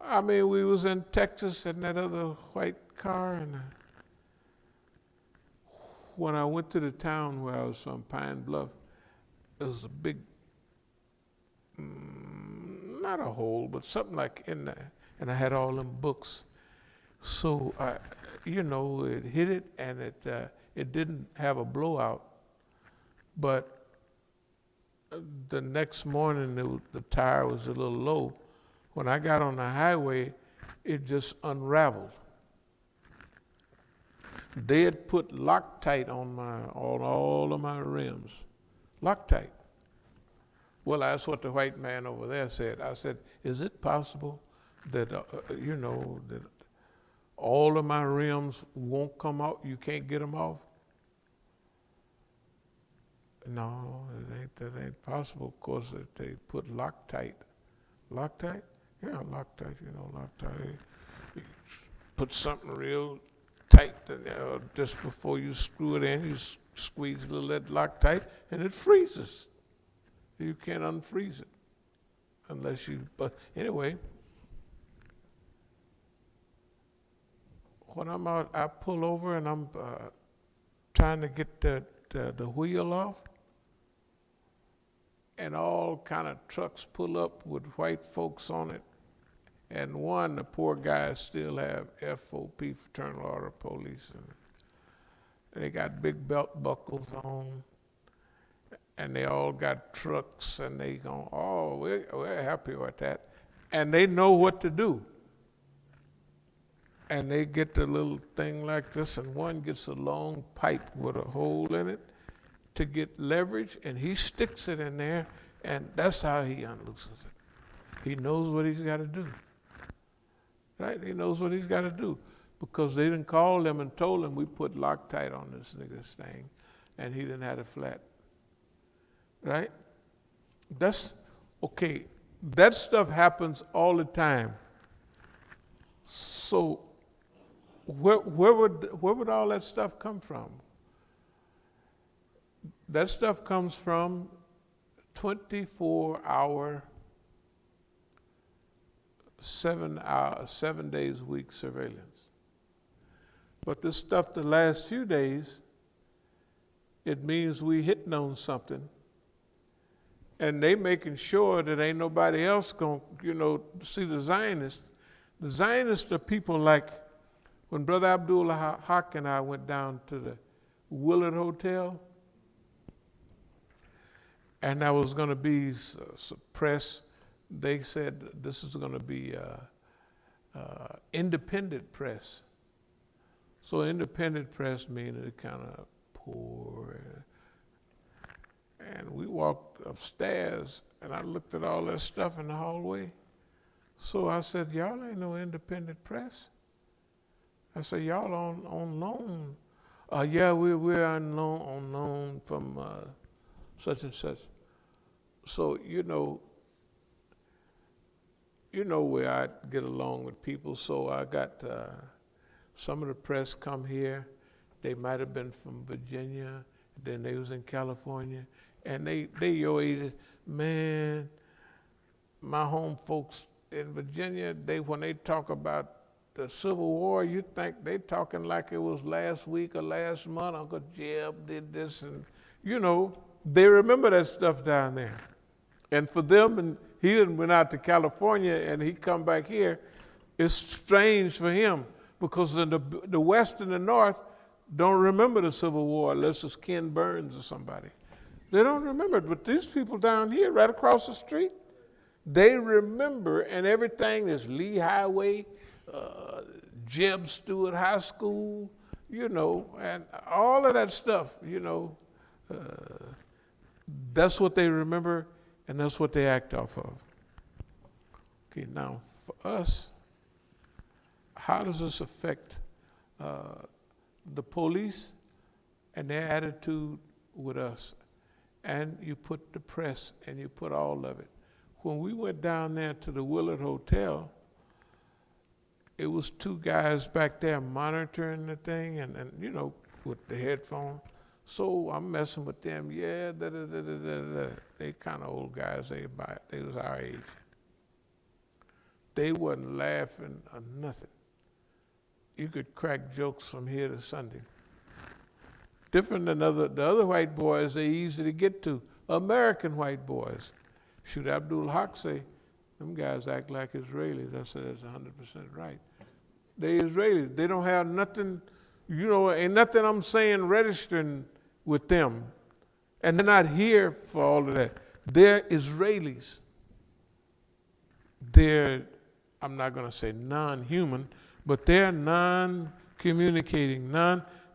I mean, we was in Texas in that other white car, and when I went to the town where I was from, Pine Bluff, there was a big, not a hole, but something like in there, and I had all them books. So, it hit it, and it didn't have a blowout, but the next morning the tire was a little low. When I got on the highway, it just unraveled. They had put Loctite on all of my rims. Loctite. Well, that's what the white man over there said. I said, is it possible that, that all of my rims won't come out? You can't get them off? No, that ain't possible. Of course, if they put Loctite. Loctite? Yeah, Loctite, Loctite. You put something real tight, just before you screw it in, you squeeze a little of that Loctite, and it freezes. You can't unfreeze it unless you, but anyway, when I'm out, I pull over and I'm trying to get the wheel off, and all kind of trucks pull up with white folks on it. And the poor guys still have FOP, Fraternal Order of Police. And they got big belt buckles on. And they all got trucks, and they go, oh, we're happy with that. And they know what to do. And they get the little thing like this, and one gets a long pipe with a hole in it to get leverage, and he sticks it in there, and that's how he unlooses it. He knows what he's got to do. Right? He knows what he's got to do, because they didn't call them and told him we put Loctite on this nigga's thing, and he didn't have it flat. Right? That's okay. That stuff happens all the time. So where would all that stuff come from? That stuff comes from 24-hour, 7 days a week surveillance. But this stuff the last few days, it means we hitting on something, and they making sure that ain't nobody else gonna, see the Zionists. The Zionists are people like when Brother Abdul Haq and I went down to the Willard Hotel, and that was gonna be press. They said this is gonna be independent press. So independent press means it kind of poor. And we walked upstairs, and I looked at all that stuff in the hallway. So I said, y'all ain't no independent press. I said, y'all on loan. Yeah, we're on loan from such and such. So, you know where I get along with people. So I got some of the press come here. They might have been from Virginia, then they was in California, and they your age. Man, my home folks in Virginia, when they talk about the Civil War, you think they talking like it was last week or last month. Uncle Jeb did this, and they remember that stuff down there. And for them, and he didn't went out to California and he come back here, it's strange for him because in the West and the North don't remember the Civil War unless it's Ken Burns or somebody. They don't remember it, but these people down here, right across the street, they remember, and everything is Lee Highway, Jeb Stewart High School, and all of that stuff, that's what they remember, and that's what they act off of. Okay, now for us, how does this affect the police and their attitude with us? And you put the press and you put all of it. When we went down there to the Willard Hotel, it was two guys back there monitoring the thing and with the headphone. So I'm messing with them. Yeah, They kind of old guys. They was our age. They wasn't laughing or nothing. You could crack jokes from here to Sunday. Different than the other white boys, they easy to get to. American white boys. Should Abdul Haq say, them guys act like Israelis. I said, that's 100% right. They Israelis. They don't have nothing, ain't nothing I'm saying registering with them. And they're not here for all of that. They're Israelis. They're, I'm not going to say non-human, but they're non-communicating,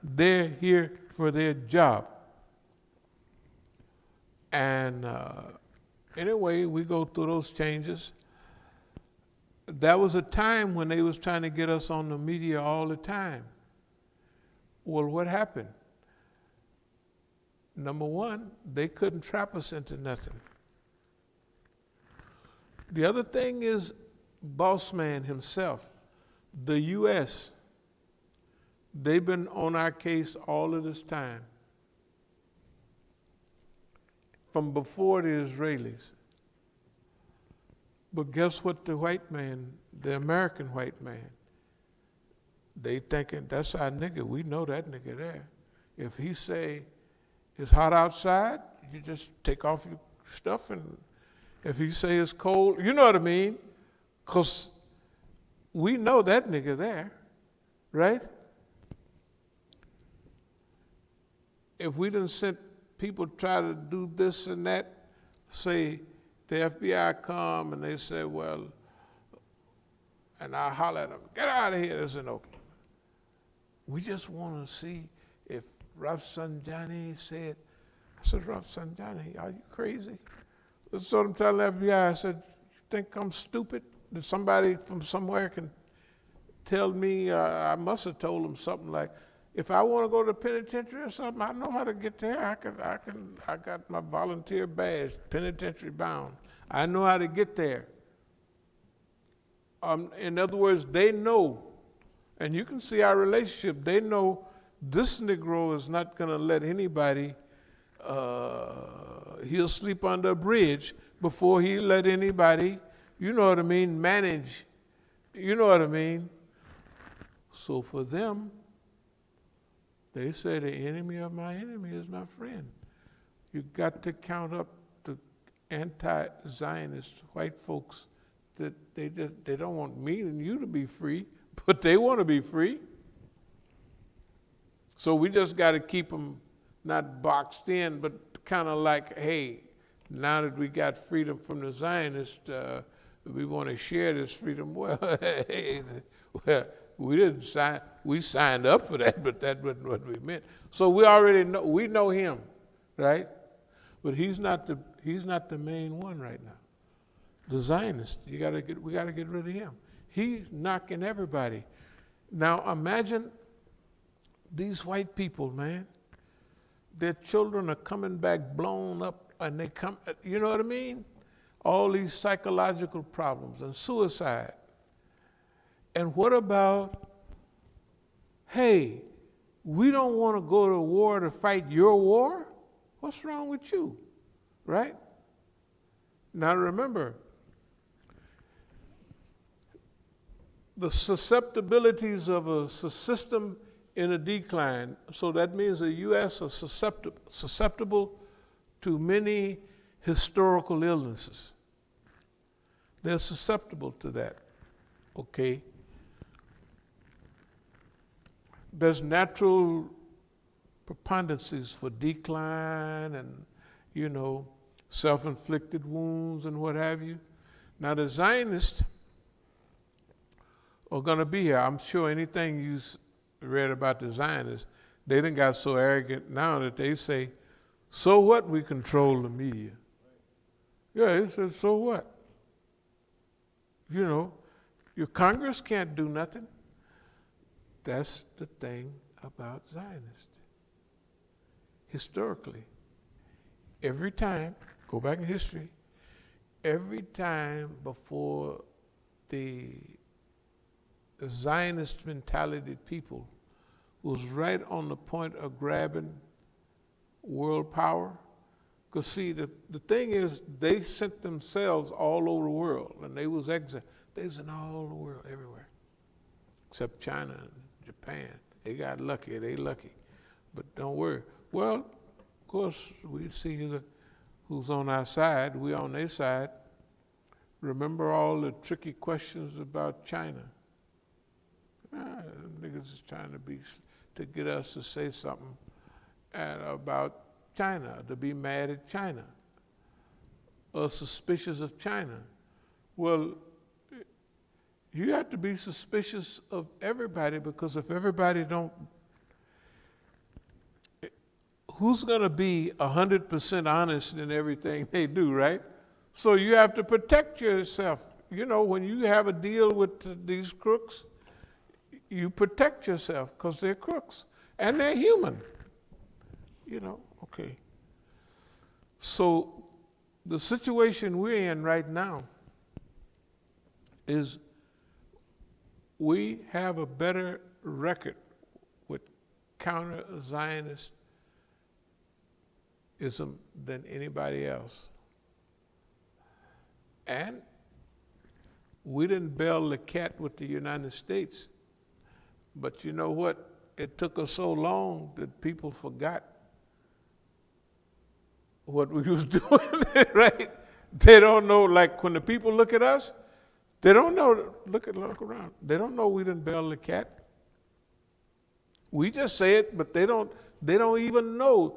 they're here for their job. And anyway, we go through those changes. That was a time when they was trying to get us on the media all the time. Well, what happened? Number one, they couldn't trap us into nothing. The other thing is boss man himself, the U.S., they've been on our case all of this time, from before the Israelis. But guess what the white man, the American white man, they thinking, that's our nigga, we know that nigga there. If he say it's hot outside, you just take off your stuff, and if he say it's cold, you know what I mean? Because we know that nigga there, right? If we done sent people try to do this and that, say the FBI come and they say, well, and I holler at them, get out of here, this in Oakland. We just want to see if Rafsanjani said, I said, Rafsanjani, are you crazy? So I'm telling the FBI, I said, you think I'm stupid? That somebody from somewhere can tell me, I must have told them something like, if I want to go to the penitentiary or something, I know how to get there. I got my volunteer badge, penitentiary bound. I know how to get there. In other words, they know And you can see our relationship. They know this Negro is not going to let anybody, he'll sleep under a bridge before he let anybody, you know what I mean, manage. You know what I mean? So for them, they say the enemy of my enemy is my friend. You got to count up the anti-Zionist white folks that they don't want me and you to be free, but they want to be free. So we just got to keep them not boxed in, but kind of like, hey, now that we got freedom from the Zionists, we want to share this freedom. Well, well, we didn't sign. We signed up for that, but that wasn't what we meant. So we already know. We know him, right? But he's not the main one right now. The Zionist. We got to get rid of him. He's knocking everybody. Now imagine these white people, man. Their children are coming back blown up, and they come. You know what I mean? All these psychological problems and suicide. And what about, hey, we don't want to go to war to fight your war? What's wrong with you, right? Now remember, the susceptibilities of a system in a decline, so that means the U.S. is susceptible to many historical illnesses. They're susceptible to that, okay? There's natural preponderances for decline and, you know, self-inflicted wounds and what have you. Now the Zionists are going to be here. I'm sure anything you read about the Zionists, they done got so arrogant now that they say, so what, we control the media. Yeah, they said, so what? You know, your Congress can't do nothing. That's the thing about Zionists. Historically, every time, go back in history, every time before the Zionist mentality people was right on the point of grabbing world power. Because see, the thing is, they sent themselves all over the world, and they was in all the world, everywhere, except China and Japan. They got lucky, they lucky. But don't worry. Well, of course, we see who's on our side, we on their side. Remember all the tricky questions about China. Niggas is trying to get us to say something about China, to be mad at China, or suspicious of China. Well, you have to be suspicious of everybody, because if everybody don't, who's gonna be 100% honest in everything they do, right? So you have to protect yourself. You know, when you have a deal with these crooks, you protect yourself because they're crooks and they're human. You know, okay. So the situation we're in right now is we have a better record with counter-Zionism than anybody else. And we didn't bail the cat with the United States. But you know what? It took us so long that people forgot what we was doing, right? They don't know, like when the people look at us, they don't know, look around. They don't know we didn't bail the cat. We just say it, but they don't even know.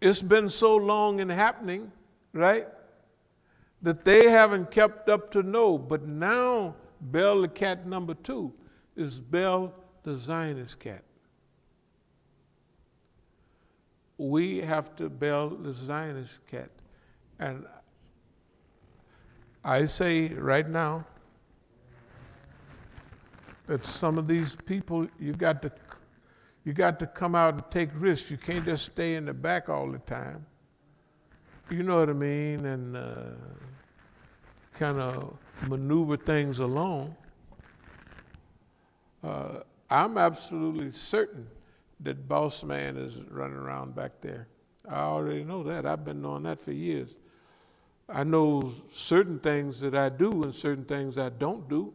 It's been so long in happening, right? That they haven't kept up to know. But now, bail the cat number 2 is bail the Zionist cat. We have to bail the Zionist cat. And I say right now that some of these people, you got to come out and take risks. You can't just stay in the back all the time. You know what I mean? And kind of maneuver things along. I'm absolutely certain that Boss Man is running around back there. I already know that. I've been knowing that for years. I know certain things that I do and certain things I don't do.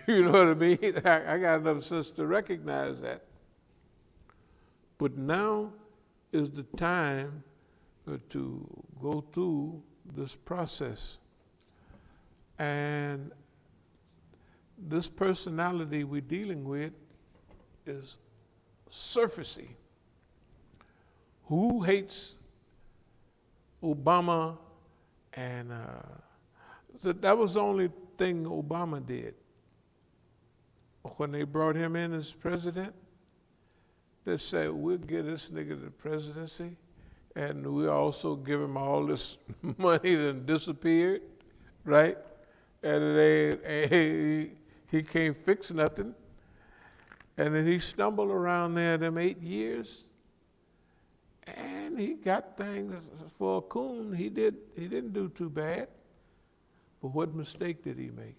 You know what I mean? I got enough sense to recognize that. But now is the time to go through this process. And this personality we're dealing with is surfacey. Who hates Obama? And that was the only thing Obama did. When they brought him in as president, they said, we'll give this nigga the presidency, and we'll also give him all this money that disappeared, right? And he can't fix nothing. And then he stumbled around there them 8 years, and he got things for a coon. He didn't do too bad. But what mistake did he make?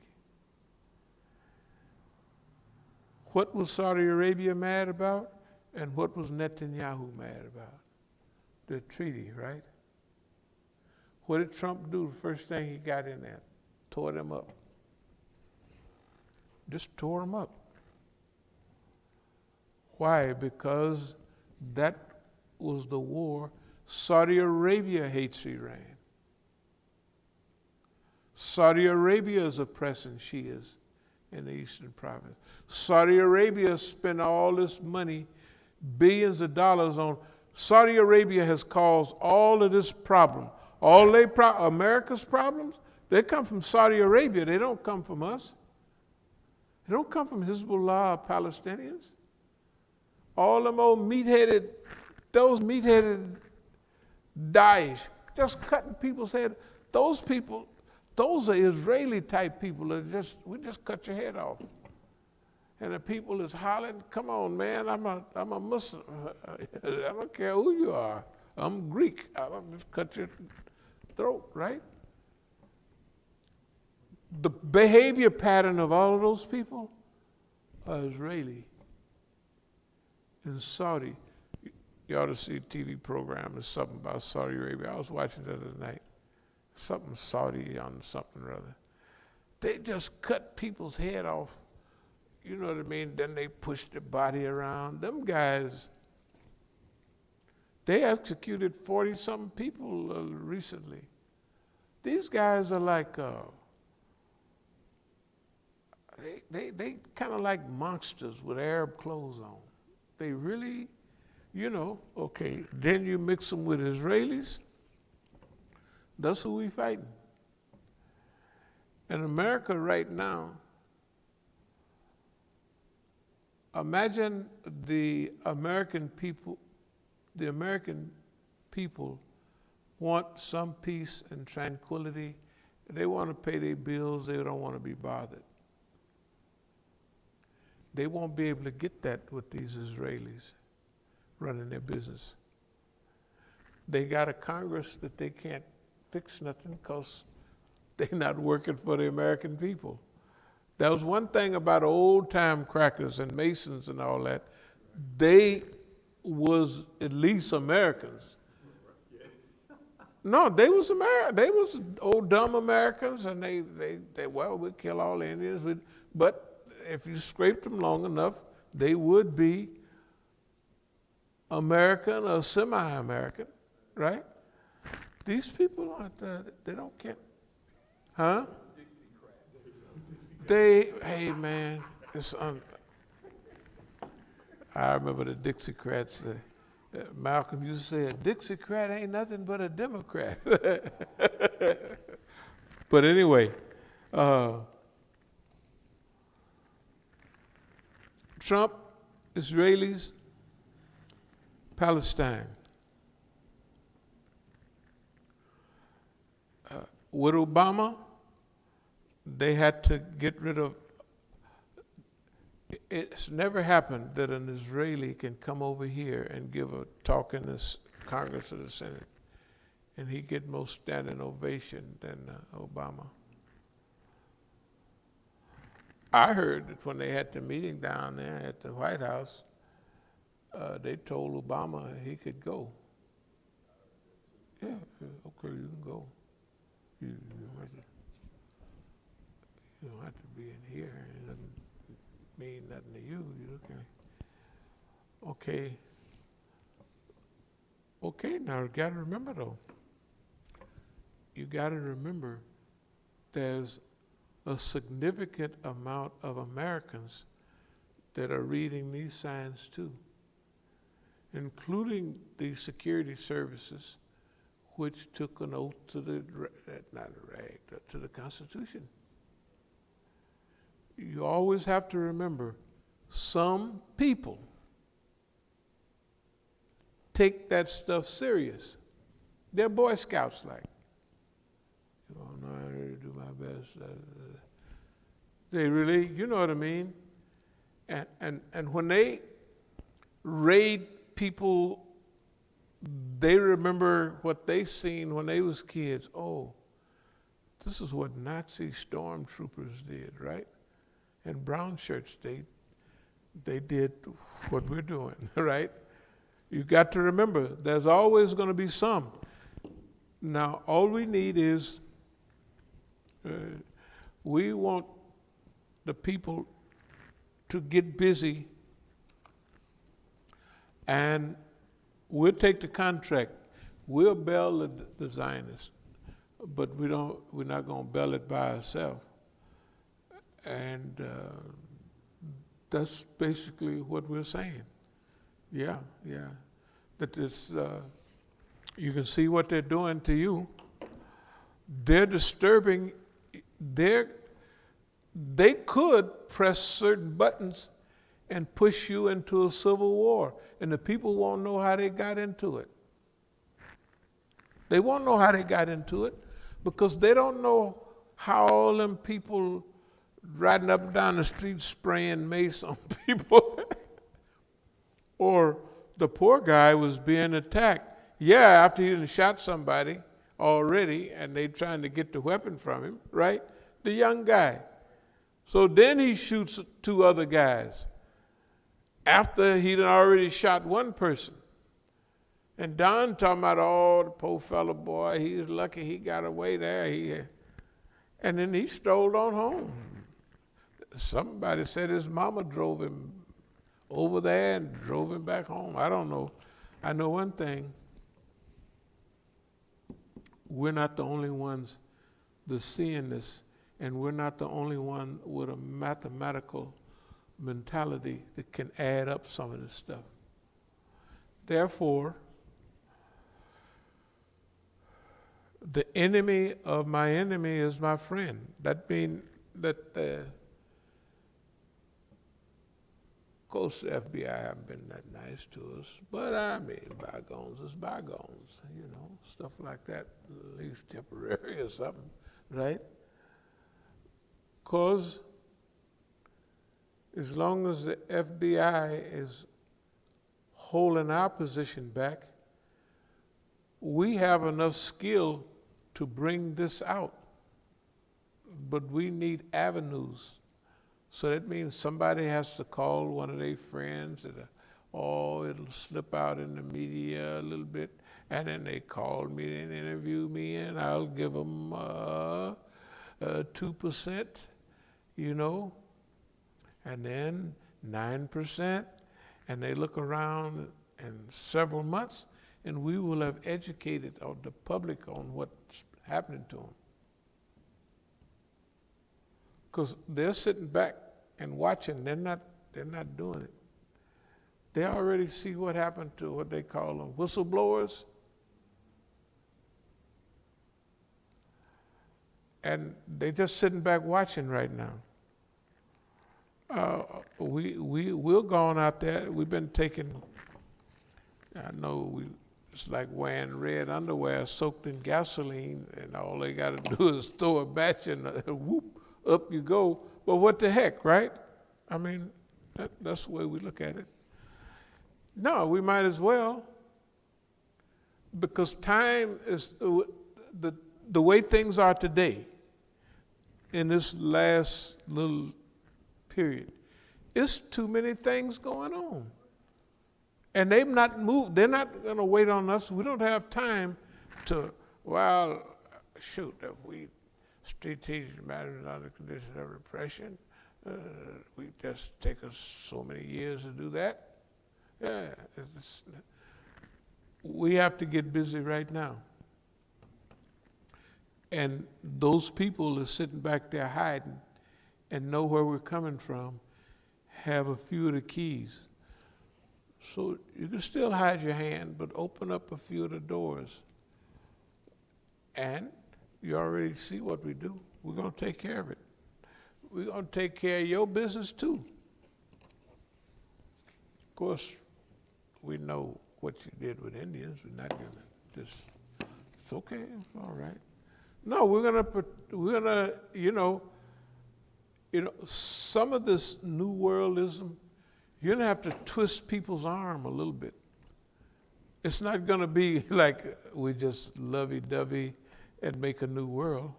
What was Saudi Arabia mad about? And what was Netanyahu mad about? The treaty, right? What did Trump do the first thing he got in there? Tore them up. Just tore them up. Why? Because that was the war. Saudi Arabia hates Iran. Saudi Arabia is oppressing Shias in the Eastern Province. Saudi Arabia spent all this money, billions of dollars on. Saudi Arabia has caused all of this problem. All America's problems, they come from Saudi Arabia. They don't come from us. They don't come from Hezbollah or Palestinians. All them old those meat-headed Daesh, just cutting people's head. Those people, those are Israeli-type people. We just cut your head off. And the people is hollering, come on, man, I'm a Muslim. I don't care who you are. I'm Greek. I'll just cut your throat, right? The behavior pattern of all of those people are Israeli and Saudi. You ought to see a TV program. There's something about Saudi Arabia. I was watching the other night. Something Saudi on something or other. They just cut people's head off. You know what I mean? Then they push the body around. Them guys, they executed 40-something people recently. These guys are like, they kind of like monsters with Arab clothes on. They really, okay, then you mix them with Israelis, that's who we fighting. In America right now, imagine the American people want some peace and tranquility. They want to pay their bills, they don't want to be bothered. They won't be able to get that with these Israelis running their business. They got a Congress that they can't fix nothing because they're not working for the American people. That was one thing about old-time crackers and Masons and all that. They was at least Americans. No, they was They was old dumb Americans, and they we kill all the Indians. But if you scraped them long enough, they would be American or semi-American, right? These people aren't, they don't care. Huh? Hey man, I remember the Dixiecrats. Malcolm used to say, a Dixiecrat ain't nothing but a Democrat. But anyway, Trump, Israelis, Palestine. With Obama, they had to get rid of, it's never happened that an Israeli can come over here and give a talk in the Congress or the Senate, and he get more standing ovation than Obama. I heard that when they had the meeting down there at the White House, they told Obama he could go. Yeah, okay, you can go. You don't have to be in here. It doesn't mean nothing to you. You okay. Okay, now you got to remember though. You got to remember there's a significant amount of Americans that are reading these signs too, including the security services, which took an oath to the, to the Constitution. You always have to remember, some people take that stuff serious. They're Boy Scouts like. Oh, no, I really do my best. They really, you know what I mean? And when they raid people, they remember what they seen when they was kids. Oh, this is what Nazi stormtroopers did, right? And brown shirts, they did what we're doing, right? You got to remember, there's always going to be some. Now, all we need is, we want the people to get busy, and we'll take the contract. We'll bail the Zionists, but we're not going to bail it by ourselves. And that's basically what we're saying. Yeah. That it's, you can see what they're doing to you. They're disturbing, they could press certain buttons and push you into a civil war, and the people won't know how they got into it. They won't know how they got into it because they don't know how all them people riding up and down the street spraying mace on people. Or the poor guy was being attacked. Yeah, after he done shot somebody already and they trying to get the weapon from him, right? The young guy. So then he shoots 2 other guys after he'd already shot one person. And Don talking about, oh, the poor fellow boy, he's lucky he got away there. And then he strolled on home. Somebody said his mama drove him over there and drove him back home. I don't know. I know one thing. We're not the only ones that's seeing this, and we're not the only one with a mathematical mentality that can add up some of this stuff. Therefore, the enemy of my enemy is my friend. That means that, of course, the FBI haven't been that nice to us, but I mean, bygones is bygones, stuff like that, at least temporary or something, right? Because as long as the FBI is holding our position back, we have enough skill to bring this out, but we need avenues. So that means somebody has to call one of their friends, it'll slip out in the media a little bit, and then they call me and interview me, and I'll give them 2%, and then 9%, and they look around in several months, and we will have educated the public on what's happening to them. Because they're sitting back and watching, they're not doing it. They already see what happened to what they call them whistleblowers. And they're just sitting back watching right now. We're going out there, we've been taking, it's like wearing red underwear soaked in gasoline, and all they got to do is throw a match and whoop, up you go. But what the heck, right? I mean, that's the way we look at it. No, we might as well, because time is, the way things are today, in this last little period. It's too many things going on. And they've not moved. They're not going to wait on us. We don't have time to, well, shoot, if we strategic matters under conditions of repression, we just take us so many years to do that. Yeah, we have to get busy right now. And those people are sitting back there hiding and know where we're coming from, have a few of the keys. So you can still hide your hand, but open up a few of the doors. And you already see what we do. We're going to take care of it. We're going to take care of your business too. Of course, we know what you did with Indians. We're not going to just, it's okay, it's all right. No, we're gonna, some of this new worldism, you're gonna have to twist people's arm a little bit. It's not gonna be like we just lovey-dovey and make a new world.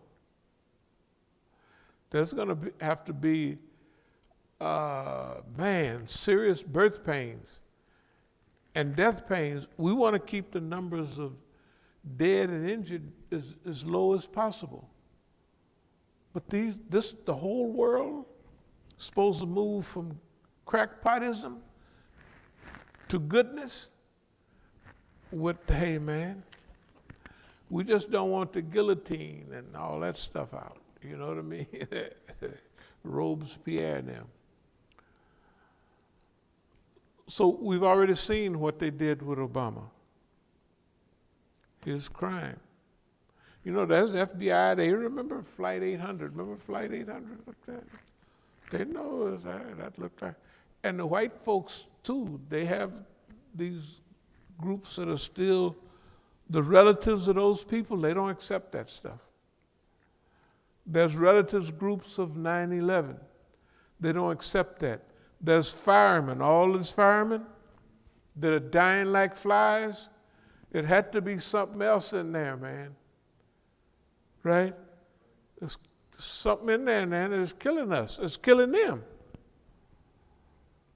There's gonna have to be, serious birth pains and death pains. We wanna keep the numbers of dead and injured as low as possible. But the whole world is supposed to move from crackpotism to goodness. Hey man, we just don't want the guillotine and all that stuff out. You know what I mean? Robespierre now. So we've already seen what they did with Obama. His crime. There's FBI, they remember Flight 800. Remember Flight 800 looked like that? They know that looked like. And the white folks too, they have these groups that are still the relatives of those people. They don't accept that stuff. There's relatives groups of 9/11. They don't accept that. There's firemen, all these firemen that are dying like flies. It had to be something else in there, man. Right? There's something in there, man, that is killing us. It's killing them.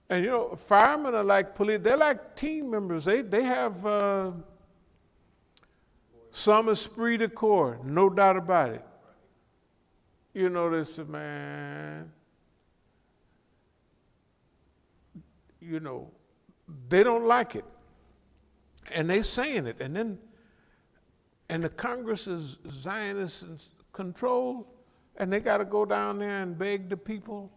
And firemen are like police. They're like team members. They have some esprit de corps, no doubt about it. This man. They don't like it. And they saying it, and the Congress is Zionist Control, and they got to go down there and beg the people,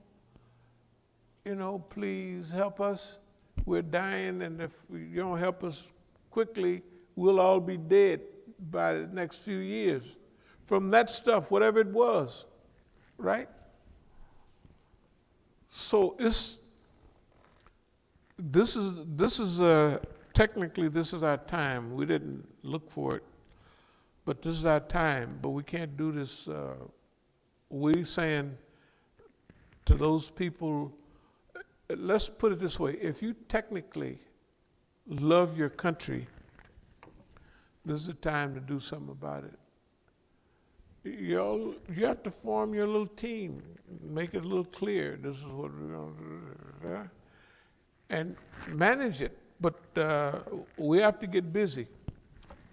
please help us. We're dying, and if you don't help us quickly, we'll all be dead by the next few years from that stuff, whatever it was, right? So technically, this is our time. We didn't look for it, but this is our time. But we can't do this. We're saying to those people, let's put it this way. If you technically love your country, this is the time to do something about it. You have to form your little team, make it a little clear. This is what we're going to do. And manage it. But we have to get busy.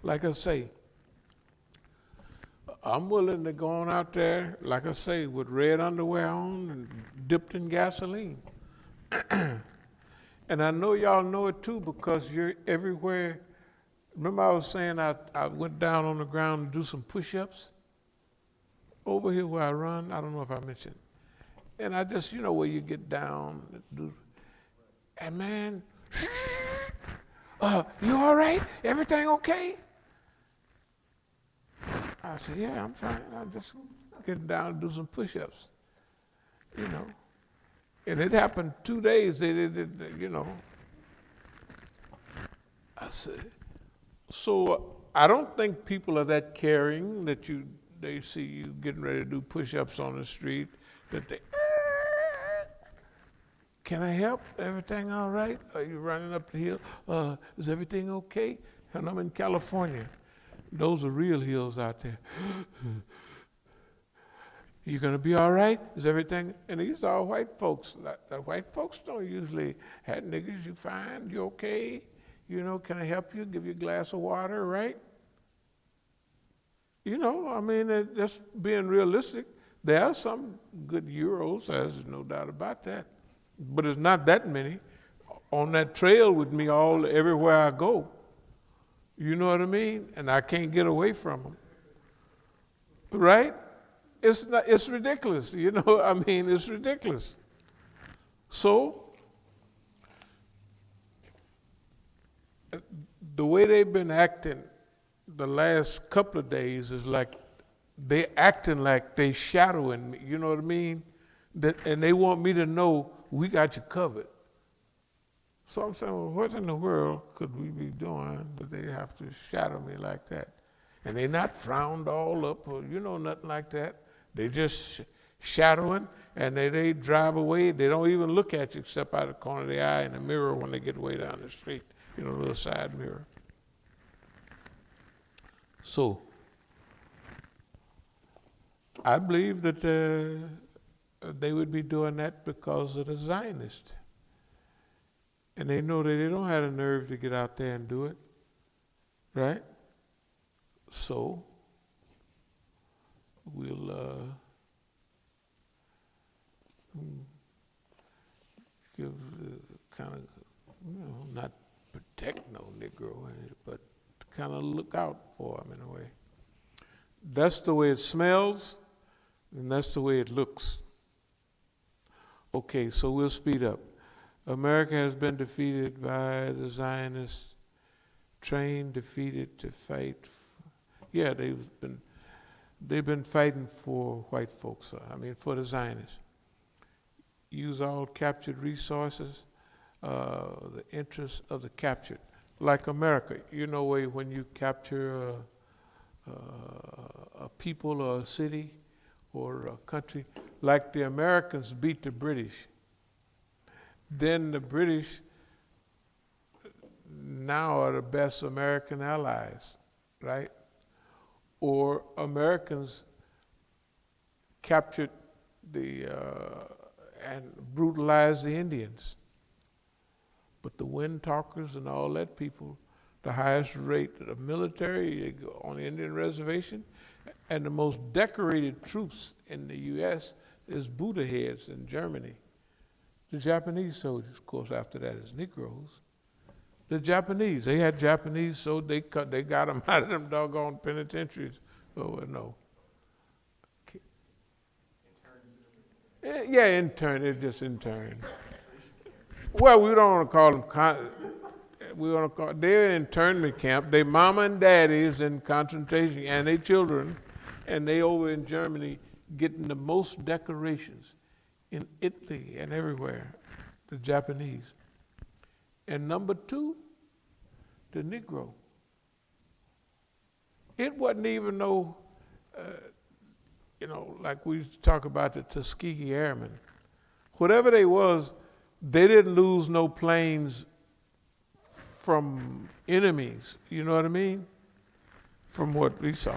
Like I say, I'm willing to go on out there, like I say, with red underwear on and dipped in gasoline. And I know y'all know it too because you're everywhere. Remember I was saying I went down on the ground to do some push-ups? Over here where I run, I don't know if I mentioned. And I just, where you get down, and man, you all right? Everything okay? I said, yeah, I'm fine. I'm just getting down and do some push-ups, And it happened 2 days. They did, I said, so I don't think people are that caring that they see you getting ready to do push-ups on the street, that they, can I help? Everything all right? Are you running up the hill? Is everything okay? And I'm in California. Those are real hills out there. You gonna be all right? Is everything? And these are all white folks. The white folks don't usually have niggas. You fine? You okay? You know, can I help you? Give you a glass of water, right? You know, I mean, just being realistic. There are some good Euros, there's no doubt about that. But it's not that many on that trail with me everywhere I go. You know what I mean? And I can't get away from them. Right? It's ridiculous. You know, I mean, it's ridiculous. So, the way they've been acting the last couple of days is like they acting like they shadowing me. You know what I mean? And they want me to know we got you covered. So I'm saying, well, what in the world could we be doing that they have to shadow me like that? And they're not frowned all up or, you know, nothing like that. They just shadowing, and they drive away. They don't even look at you except out of the corner of the eye in the mirror when they get way down the street, you know, a little side mirror. So I believe that they would be doing that because of the Zionists. And they know that they don't have the nerve to get out there and do it, right? So we'll give kind of, you know, not protect no Negro, but kind of look out for them in a way. That's the way it smells, and that's the way it looks. Okay, so we'll speed up. America has been defeated by the Zionists, trained, defeated to fight. Yeah, they've been fighting for white folks, for the Zionists. Use all captured resources, the interests of the captured. Like America, you know, when you capture a people or a city or a country, like the Americans beat the British, then the British now are the best American allies, right? Or Americans captured and brutalized the Indians. But the wind talkers and all that people, the highest rate of military on the Indian reservation, and the most decorated troops in the U.S. is Buddha heads in Germany. The Japanese soldiers, of course, after that is Negroes. The Japanese, they had Japanese, so they got them out of them doggone penitentiaries. Oh, no. Yeah, intern, it's just interns. Well, we don't want to call them, they're in internment camp. They mama and daddy is in concentration, and they children, and they over in Germany getting the most decorations in Italy and everywhere, the Japanese. And number two, the Negro. It wasn't even no, like we talk about the Tuskegee Airmen. Whatever they was, they didn't lose no planes from enemies, you know what I mean? From what we saw.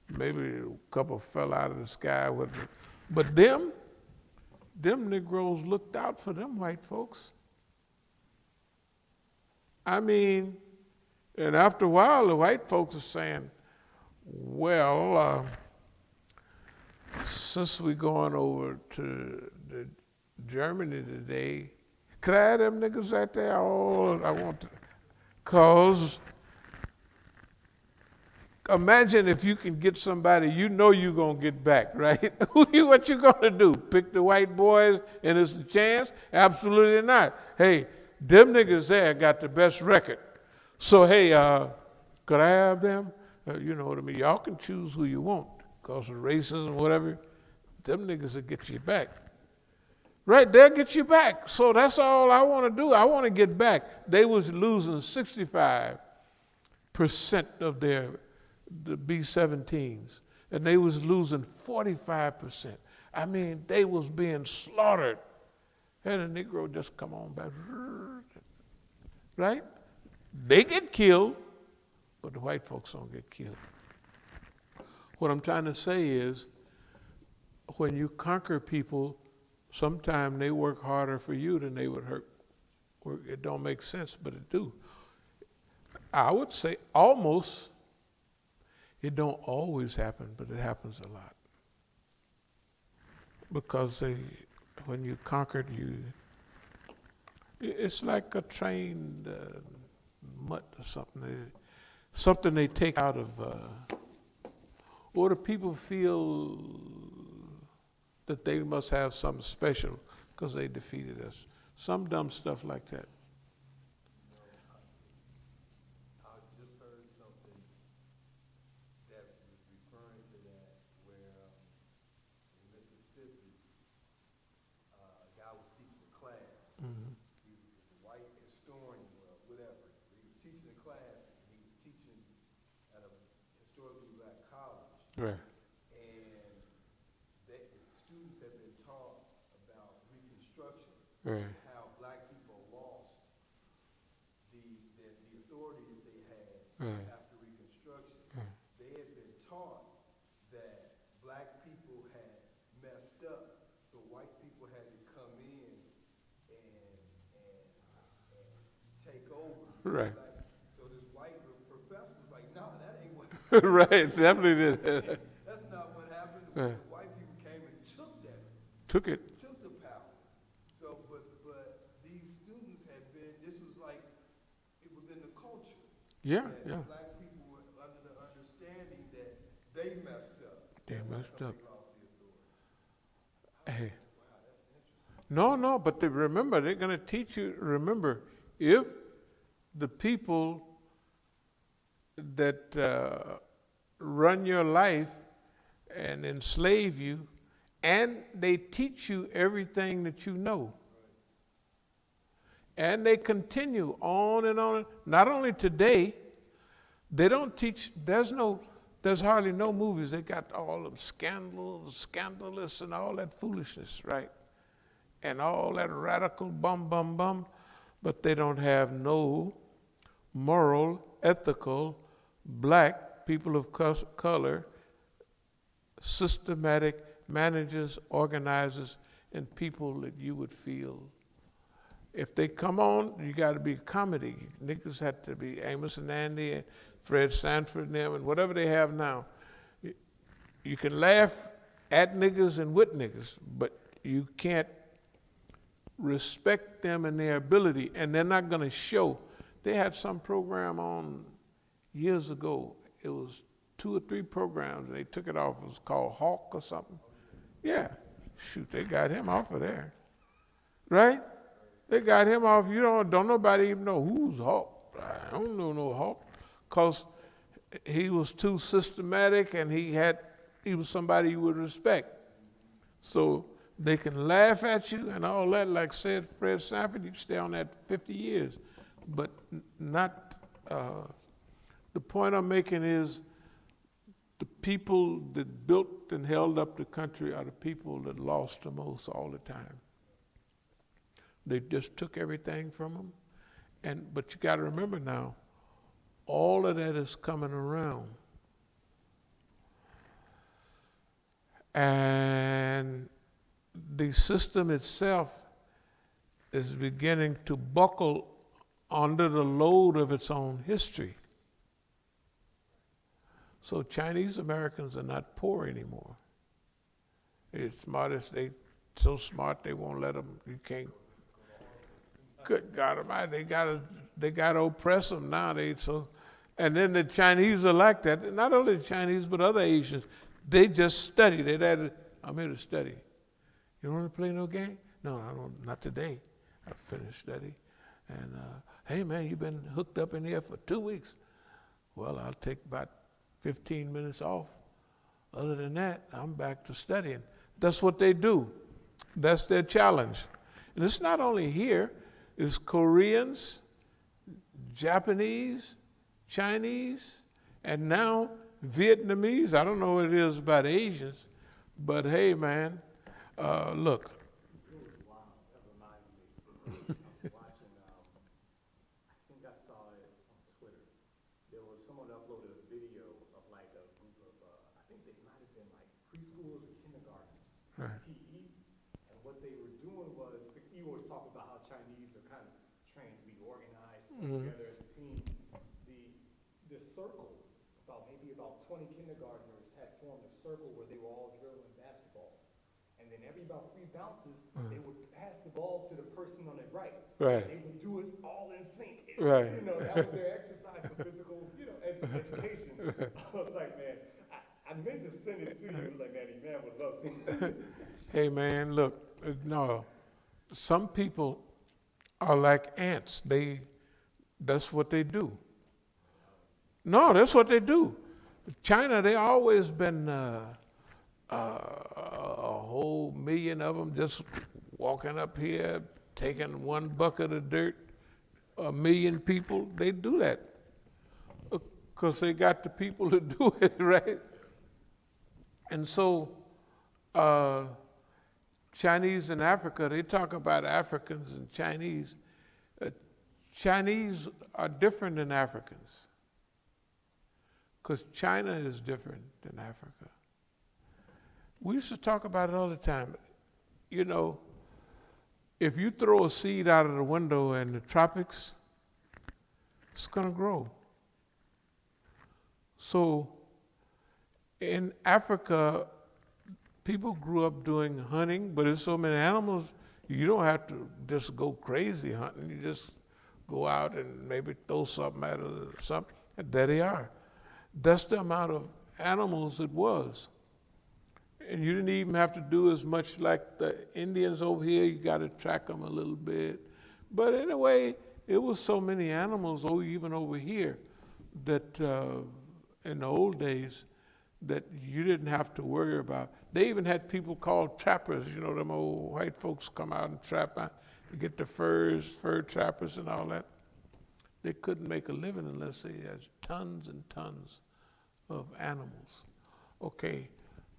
Maybe a couple fell out of the sky with it. But them Negroes looked out for them white folks. And after a while, the white folks are saying, well, since we're going over to Germany today, could I have them niggas right there? Oh, I want to. Because imagine if you can get somebody you know you're going to get back, right? What you going to do? Pick the white boys and it's a chance? Absolutely not. Hey, them niggas there got the best record. So, hey, could I have them? You know what I mean? Y'all can choose who you want because of racism, whatever. Them niggas will get you back. Right, they'll get you back. So that's all I want to do. I want to get back. They was losing 65% of the B-17s, and they was losing 45%. They was being slaughtered. And a Negro just come on back, right? They get killed, but the white folks don't get killed. What I'm trying to say is when you conquer people, sometimes they work harder for you than they would hurt. It don't make sense, but it do. I would say almost. It don't always happen, but it happens a lot. Because when you conquered, it's like a trained mutt or something. Something they take out of, or the people feel that they must have something special because they defeated us. Some dumb stuff like that. I just heard something that was referring to that, where in Mississippi, a guy was teaching a class. Mm-hmm. He was a white historian or whatever. He was teaching a class, and he was teaching at a historically black college. Right. And the students had been taught about Reconstruction, Right. how black people lost the authority that they had Right. after Reconstruction. Right. They had been taught that black people had messed up, so white people had to come in and take over. Right. So this white professor was like, "No, that ain't what." Right, definitely did. That's not what happened. Right. The white people came and took that. Took it. Took the power. So, but these students had been. This was like it was in the culture. Yeah, that yeah. black people were under the understanding that they messed up. They That's how messed come up. they lost the authority. Hey. Wow, that's interesting. No, but remember, they're going to teach you. Remember, if the people that run your life and enslave you, and they teach you everything that you know, and they continue on and on. Not only today, they don't teach. There's hardly no movies. They got all of scandalous, and all that foolishness, right? And all that radical bum, but they don't have no moral, ethical, black people of color, systematic managers, organizers, and people that you would feel. If they come on, you got to be comedy. Niggas had to be Amos and Andy and Fred Sanford and them and whatever they have now. You can laugh at niggas and with niggas, but you can't respect them and their ability, and they're not going to show. They had some program on years ago. It was 2 or 3 programs, and they took it off. It was called Hawk or something. Yeah, shoot, they got him off of there, right? They got him off. You don't nobody even know who's Hawk. I don't know no Hawk, cause he was too systematic, and he was somebody you would respect. So they can laugh at you and all that, like said Fred Sanford, you can stay on that 50 years. But not, the point I'm making is the people that built and held up the country are the people that lost the most all the time. They just took everything from them. But you got to remember now, all of that is coming around. And the system itself is beginning to buckle under the load of its own history. So Chinese Americans are not poor anymore. They're so smart they won't let them, you can't. Good God Almighty, they gotta oppress them now. And then the Chinese are like that. Not only the Chinese, but other Asians. They just study. I'm here to study. You don't want to play no game? No, I don't. Not today. I finished study. And hey man, you've been hooked up in here for 2 weeks. Well, I'll take about 15 minutes off. Other than that, I'm back to studying. That's what they do. That's their challenge. And it's not only here. It's Koreans, Japanese, Chinese, and now Vietnamese. I don't know what it is about Asians, but hey, man, look. It was wild. That reminds me. I was watching, I think I saw it on Twitter. There was someone uploaded a video of like a group of, I think they might have been like preschoolers or kindergartners. Right. PE. And what they were doing was, you always talk about how Chinese are kind of trained to be organized, together as a team. The circle, about 20 kindergartners had formed a circle where they were all drilling basketball. And then every about 3 bounces, they would pass the ball to the person on the right. Right. They would do it all in sync. Right. You know, that was their exercise for physical, education. I was like, man, I meant to send it to you. Like, man would love seeing it. Hey man, look, no, some people are like ants. That's what they do. No, that's what they do. China, they always been a whole million of them just walking up here, taking one bucket of dirt, 1 million people. They do that because they got the people to do it, right? And so Chinese in Africa, they talk about Africans and Chinese. Chinese are different than Africans because China is different than Africa. We used to talk about it all the time. You know, if you throw a seed out of the window in the tropics, it's going to grow. So in Africa, people grew up doing hunting, but there's so many animals, you don't have to just go crazy hunting. You just go out and maybe throw something out of something, and there they are. That's the amount of animals it was. And you didn't even have to do as much like the Indians over here. You got to track them a little bit. But anyway, it was so many animals, even over here, that in the old days, that you didn't have to worry about. They even had people called trappers. You know, them old white folks come out and trap out and get the fur trappers and all that. They couldn't make a living unless they had tons and tons of animals. Okay,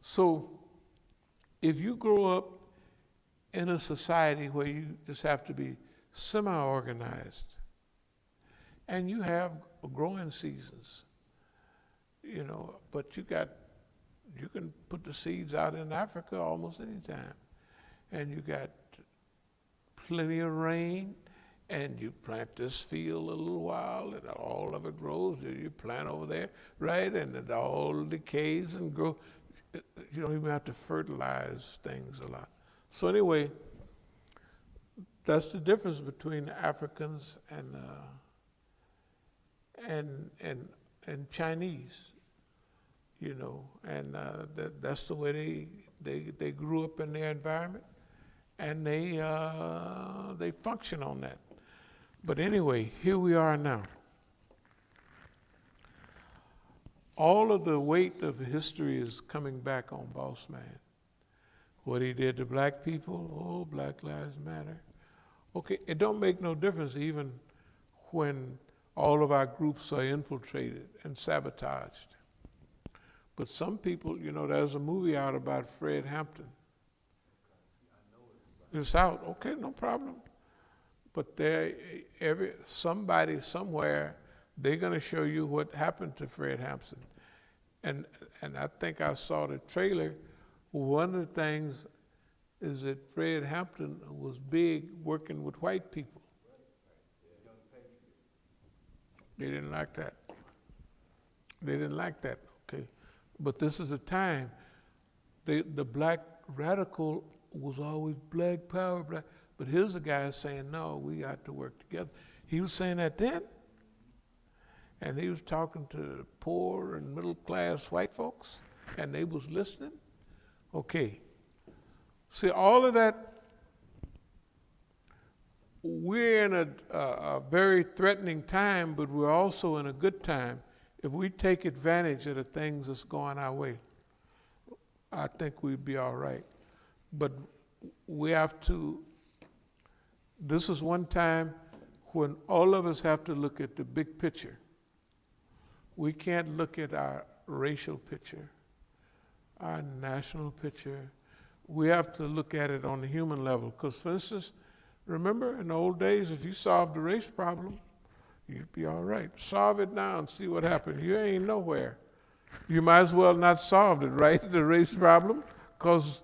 so if you grow up in a society where you just have to be semi-organized and you have growing seasons, you know, but you can put the seeds out in Africa almost any time. And you got plenty of rain, and you plant this field a little while, and all of it grows. You plant over there, right? And it all decays and grows. You don't even have to fertilize things a lot. So anyway, that's the difference between Africans and Chinese. You know, and that's the way they grew up in their environment, and they function on that. But anyway, here we are now. All of the weight of history is coming back on Boss Man. What he did to black people, Black Lives Matter. Okay, it don't make no difference even when all of our groups are infiltrated and sabotaged. But some people, you know, there's a movie out about Fred Hampton. It's out, okay, no problem. But somebody somewhere, they're gonna show you what happened to Fred Hampton. And I think I saw the trailer. One of the things is that Fred Hampton was big working with white people. They didn't like that. They didn't like that, okay. But this is a time, the black radical was always black power, black. But here's a guy saying, no, we got to work together. He was saying that then. And he was talking to poor and middle class white folks, and they was listening. Okay. See, all of that, we're in a very threatening time, but we're also in a good time. If we take advantage of the things that's going our way, I think we'd be all right. But we have to, this is one time when all of us have to look at the big picture. We can't look at our racial picture, our national picture. We have to look at it on the human level. Because for instance, remember in the old days, if you solved the race problem, you'd be all right. Solve it now and see what happens. You ain't nowhere. You might as well not solve it, right? The race problem, because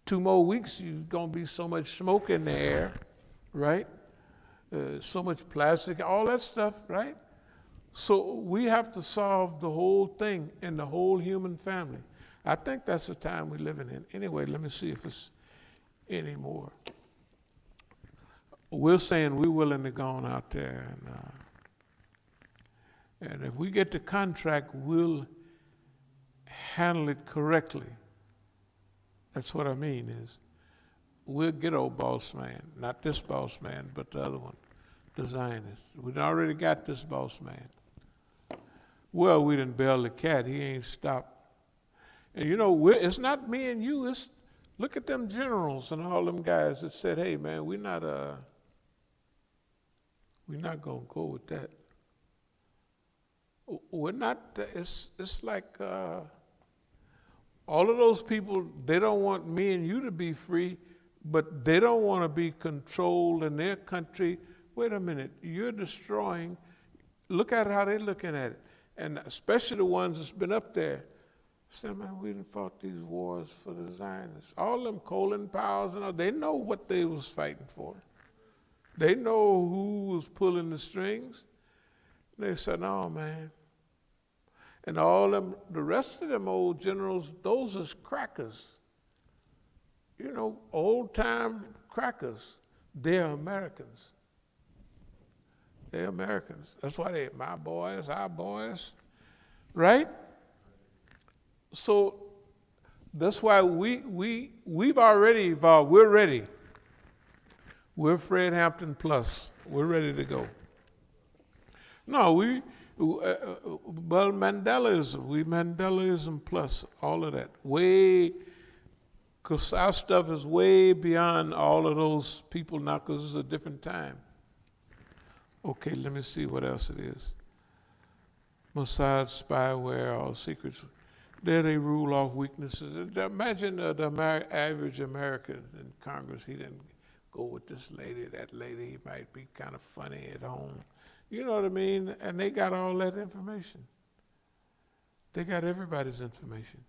2 more weeks, you're going to be so much smoke in the air, right? So much plastic, all that stuff, right? So we have to solve the whole thing in the whole human family. I think that's the time we're living in. Anyway, let me see if it's any more. We're saying we're willing to go on out there, and if we get the contract, we'll handle it correctly. That's what I mean is, we'll get old boss man, not this boss man, but the other one, the Zionist. We've already got this boss man. Well, we didn't bail the cat, he ain't stopped. And you know, it's not me and you, it's, look at them generals and all them guys that said, hey man, we're not gonna go with that. We're not, it's like, all of those people, they don't want me and you to be free, but they don't want to be controlled in their country. Wait a minute, you're destroying, look at how they're looking at it. And especially the ones that's been up there. Say, man, we done fought these wars for the Zionists. All them Colin Powells and all, they know what they was fighting for. They know who was pulling the strings. They said, no, man. And all them, the rest of them old generals, those is crackers. You know, old-time crackers. They're Americans. They're Americans. That's why they're my boys, our boys, right? So that's why we've already evolved. We're ready. We're Fred Hampton Plus. We're ready to go. No, Mandelaism Plus, all of that. Because our stuff is way beyond all of those people now, because it's a different time. Okay, let me see what else it is. Mossad, spyware, all secrets. There they rule off weaknesses. Imagine the average American in Congress, he didn't go with this lady, that lady, he might be kind of funny at home. You know what I mean? And they got all that information. They got everybody's information.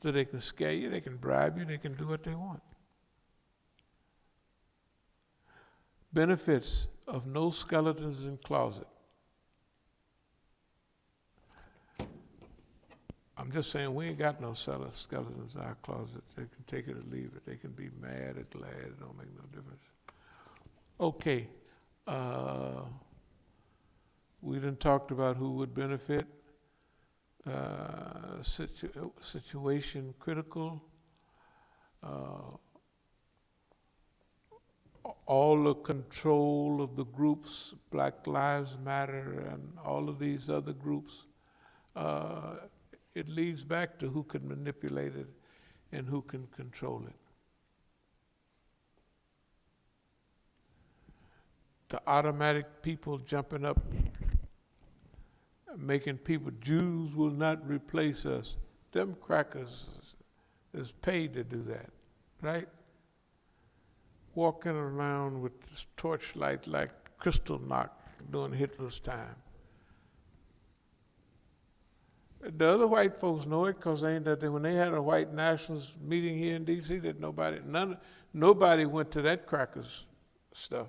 So they can scare you, they can bribe you, they can do what they want. Benefits of no skeletons in closet. I'm just saying we ain't got no skeletons in our closet. They can take it or leave it. They can be mad or glad. It don't make no difference. Okay. We done talked about who would benefit. Situation critical. All the control of the groups, Black Lives Matter and all of these other groups, it leads back to who can manipulate it and who can control it. The automatic people jumping up, making people, Jews will not replace us. Them crackers is paid to do that, right? Walking around with this torchlight like Kristallnacht during Hitler's time. The other white folks know it because when they had a white nationalist meeting here in D.C., that nobody went to that crackers stuff.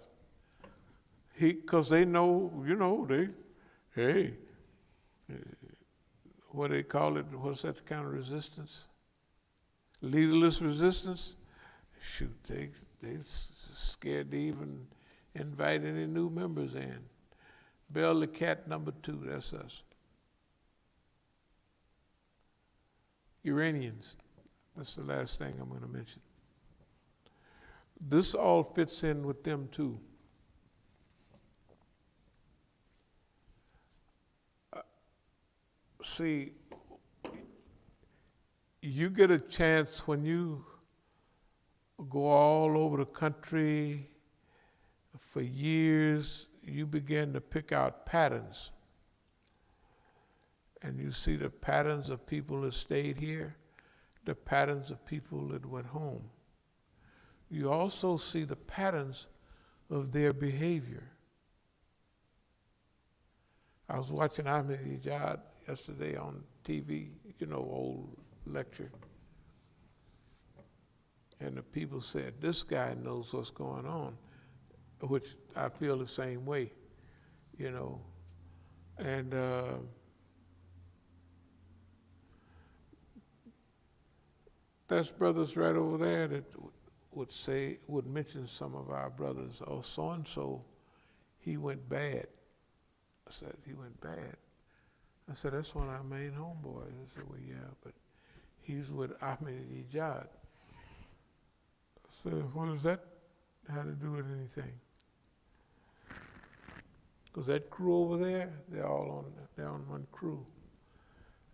Because they know, what they call it, what's that kind of resistance? Leaderless resistance? Shoot, they scared to even invite any new members in. Bell the Cat number 2, that's us. Iranians, that's the last thing I'm going to mention. This all fits in with them too. See, you get a chance when you go all over the country for years, you begin to pick out patterns. And you see the patterns of people that stayed here, the patterns of people that went home. You also see the patterns of their behavior. I was watching Ahmadinejad yesterday on TV, old lecture. And the people said, this guy knows what's going on, which I feel the same way, you know. And there's brothers right over there that would mention some of our brothers. Oh, so-and-so, he went bad. I said, he went bad. I said, that's one of our main homeboys. I said, well, yeah, but he's with Ahmadinejad. I said, what does that have to do with anything? Because that crew over there, they're on one crew.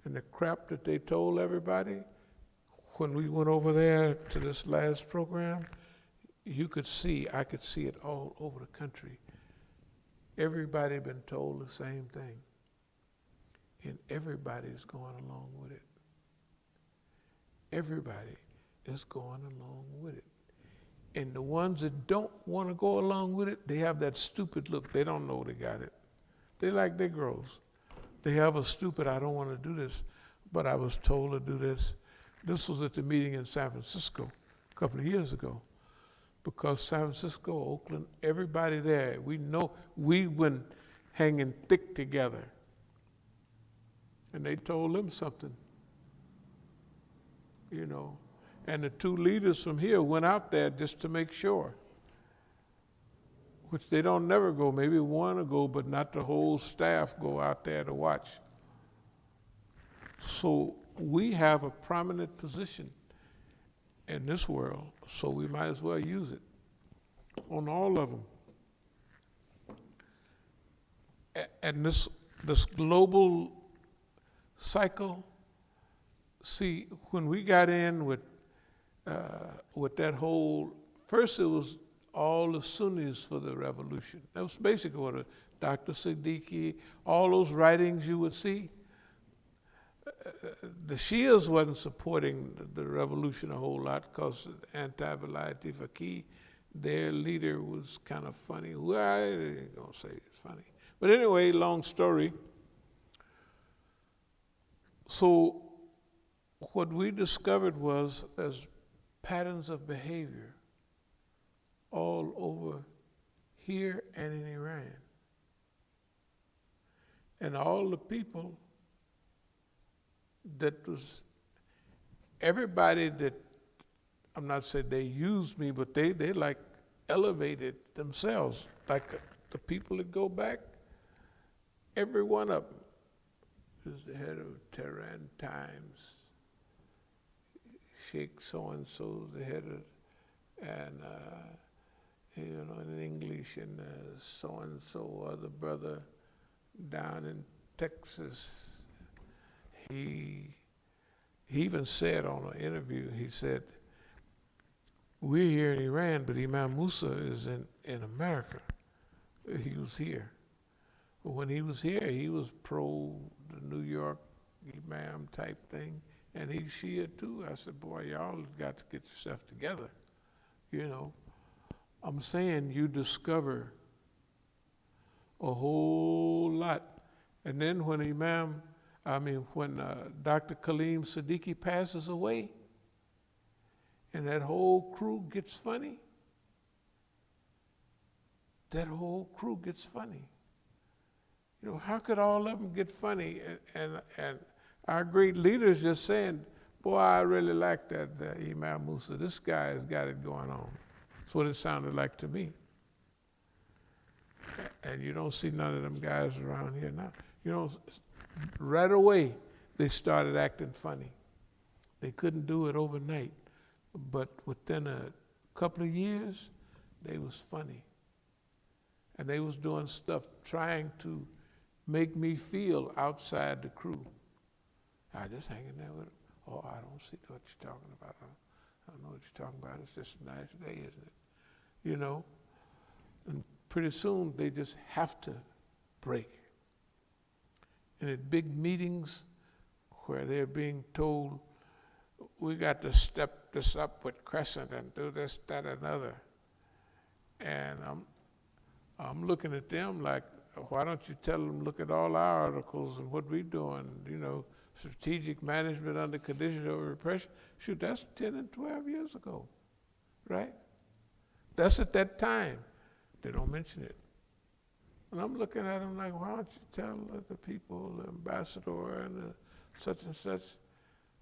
And the crap that they told everybody, when we went over there to this last program, I could see it all over the country. Everybody been told the same thing. And everybody's going along with it. Everybody is going along with it. And the ones that don't want to go along with it, they have that stupid look. They don't know they got it. They like Negroes. They have a stupid, I don't want to do this, but I was told to do this. This was at the meeting in San Francisco a couple of years ago. Because San Francisco, Oakland, everybody there, we know, we went hanging thick together. And they told them something, you know. And the two leaders from here went out there just to make sure, which they don't never go. Maybe one will go, but not the whole staff go out there to watch. So we have a prominent position in this world, so we might as well use it on all of them. And this global cycle, see, when we got in with that whole, first it was all the Sunnis for the revolution. That was basically what Dr. Siddiqui, all those writings you would see. The Shias wasn't supporting the revolution a whole lot because anti-Velayati Faqih, their leader was kind of funny. Well, I ain't gonna say it's funny. But anyway, long story. So what we discovered was there's patterns of behavior all over here and in Iran. And all the people that was, everybody that, I'm not saying they used me, but they like elevated themselves. Like the people that go back, every one of them is the head of Tehran Times. Sheikh so-and-so, the head of, and you know, in English, and so-and-so other brother down in Texas. He even said on an interview, he said, we're here in Iran, but Imam Musa is in America. He was here. But when he was here, he was pro the New York Imam type thing, and he's Shia too. I said, boy, y'all got to get yourself together. You know, I'm saying you discover a whole lot. And then when when Dr. Kaleem Siddiqui passes away, and that whole crew gets funny, that whole crew gets funny. You know, how could all of them get funny? And our great leaders just saying, boy, I really like that Imam Musa. This guy has got it going on. That's what it sounded like to me. And you don't see none of them guys around here now. You know, right away, they started acting funny. They couldn't do it overnight. But within a couple of years, they was funny. And they was doing stuff trying to make me feel outside the crew. I just hanging there with them. Oh, I don't see what you're talking about. I don't know what you're talking about. It's just a nice day, isn't it? You know? And pretty soon, they just have to break. And at big meetings where they're being told, we got to step this up with Crescent and do this, that, and other. And I'm looking at them like, why don't you tell them, look at all our articles and what we're doing, you know, strategic management under conditions of repression. Shoot, that's 10 and 12 years ago. right? That's at that time. They don't mention it. And I'm looking at them like, why don't you tell the people, the ambassador and the such and such,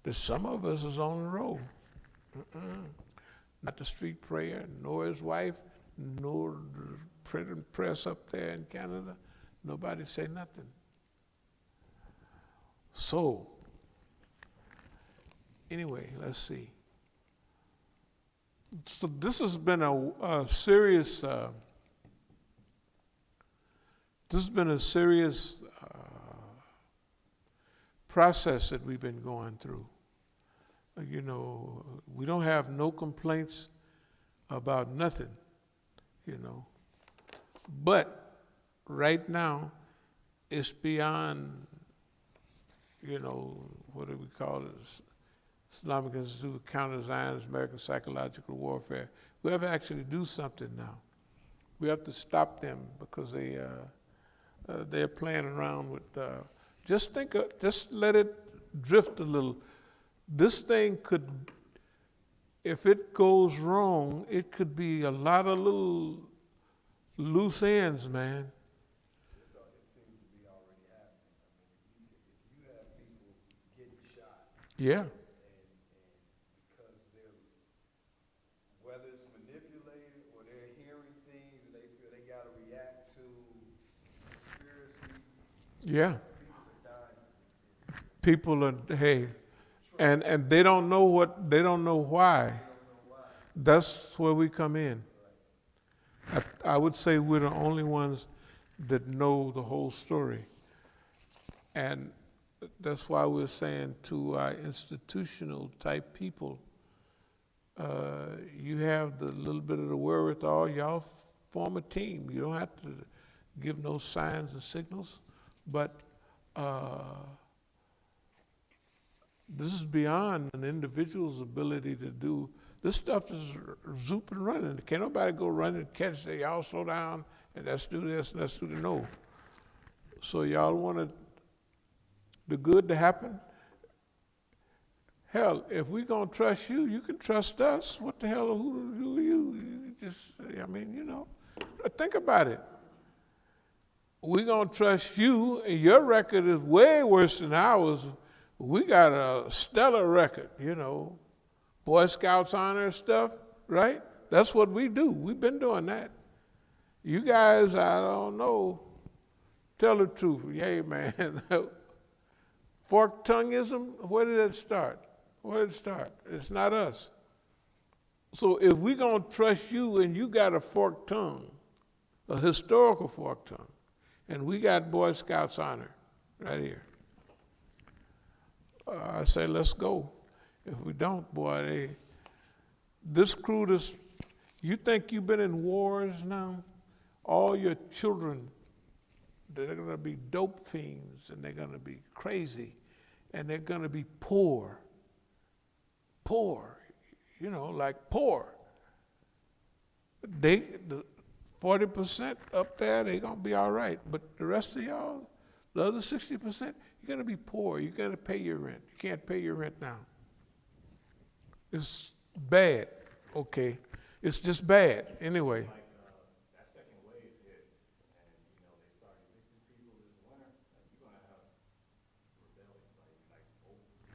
that some of us is on the road. Not the street prayer, nor his wife, nor the printing press up there in Canada. Nobody say nothing. So, anyway, let's see. So this has been a serious, process that we've been going through. You know, we don't have no complaints about nothing, you know. But right now, it's beyond, you know, what do we call it? Islamic Institute of Counter-Zionist American Psychological Warfare. We have to actually do something now. We have to stop them because they're playing around with. Just let it drift a little. This thing could, if it goes wrong, it could be a lot of little loose ends, man. It seems to be already happening. I mean, if you have people getting shot, Yeah. and because whether it's manipulated or they're hearing things and they feel they got to react to conspiracies, Yeah. people are dying. People are, hey, and they don't know why. They don't know why. That's where we come in. I would say we're the only ones that know the whole story. And that's why we're saying to our institutional type people, you have the little bit of the wherewithal, y'all form a team. You don't have to give no signs and signals, but this is beyond an individual's ability to do. This stuff is zoop and running. Can't nobody go run and catch, say, y'all slow down, and let's do this, and let's do the no. So y'all want the good to happen? Hell, if we gonna trust you, you can trust us. What the hell, who are you? You just, I mean, you know, think about it. We gonna trust you, and your record is way worse than ours. We got a stellar record, you know, Boy Scouts honor stuff, right? That's what we do. We've been doing that. You guys, I don't know. Tell the truth. Hey, man. Forked tongueism, where did it start? Where did it start? It's not us. So if we're going to trust you and you got a forked tongue, a historical forked tongue, and we got Boy Scouts honor right here, I say, let's go. If we don't, boy, this crew, you think you've been in wars now? All your children, they're going to be dope fiends, and they're going to be crazy, and they're going to be poor, you know, like poor. The 40% up there, they're going to be all right, but the rest of y'all, the other 60%, you're going to be poor. You're going to pay your rent. You can't pay your rent now. It's bad, okay? It's just bad, anyway. Like that second wave hits, and you know they start evicting people this winter. Like, you're gonna have rebellion, like old school.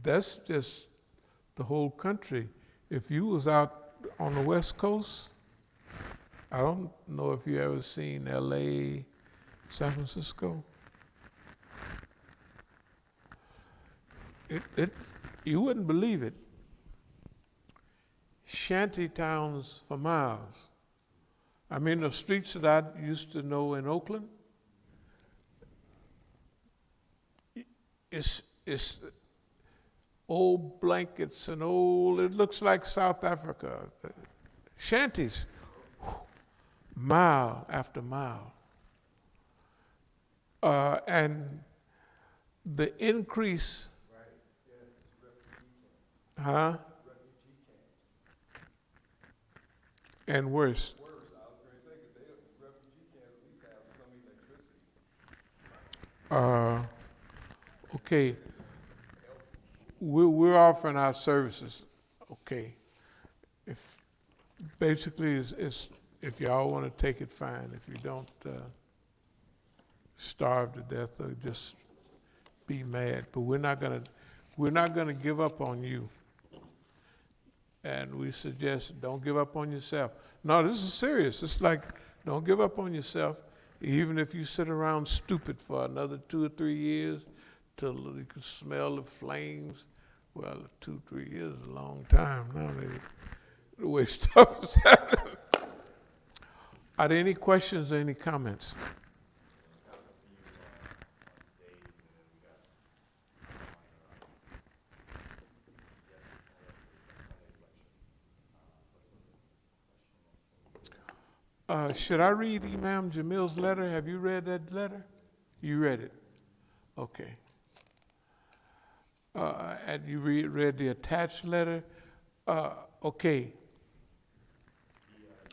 That's just the whole country. If you was out on the West Coast, I don't know if you ever seen LA, San Francisco. You wouldn't believe it. Shanty towns for miles. I mean, the streets that I used to know in Oakland, it's old blankets and it looks like South Africa. Shanties, mile after mile. And the increase, huh? And worse. Worse, I was going to say, because refugee camps at least have some electricity. Okay, we're offering our services, okay? If, basically, it's if y'all want to take it, fine. If you don't, starve to death or just be mad. But we're not gonna give up on you. And we suggest don't give up on yourself. No, this is serious. It's like don't give up on yourself, even if you sit around stupid for another 2 or 3 years till you can smell the flames. Well, 2, 3 years is a long time now, maybe. The way stuff is happening. Are there any questions or any comments? Should I read Imam Jamil's letter? Have you read that letter? You read it? Okay. And you read the attached letter? Okay.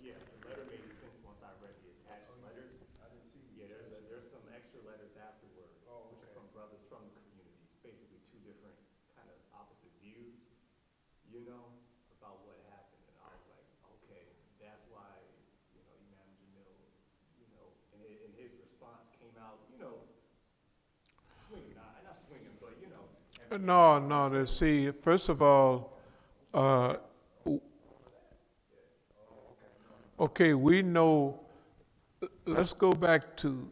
Yeah, the letter made sense once I read the attached letters. I didn't see. Yeah, there's some extra letters afterwards, which are from brothers from the community. It's basically two different kind of opposite views, about what happened. And I was like, okay, that's why, Imam Jamil, in his response came out, swinging, not swinging, but, No, see, first of all, okay, we know, let's go back to,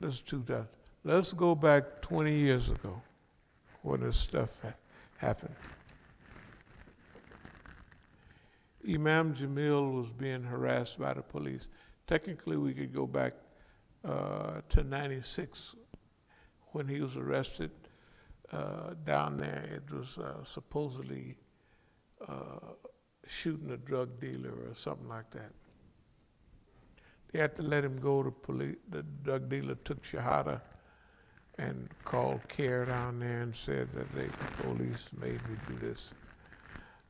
let's go back 20 years ago when this stuff happened. Imam Jamil was being harassed by the police. Technically, we could go back to 96 when he was arrested down there. It was supposedly shooting a drug dealer or something like that. They had to let him go. The drug dealer took Shahada and called CARE down there and said that the police made me do this.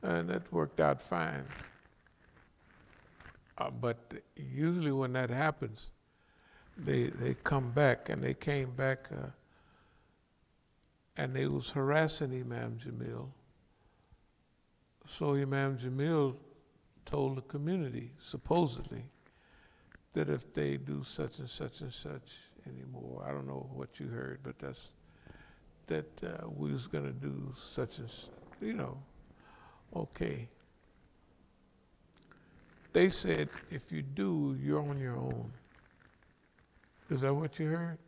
And that worked out fine. But usually when that happens, they come back, and they came back and they was harassing Imam Jamil. So Imam Jamil told the community, supposedly, that if they do such and such and such anymore, I don't know what you heard, but we was gonna do such and such, okay. They said, if you do, you're on your own. Is that what you heard?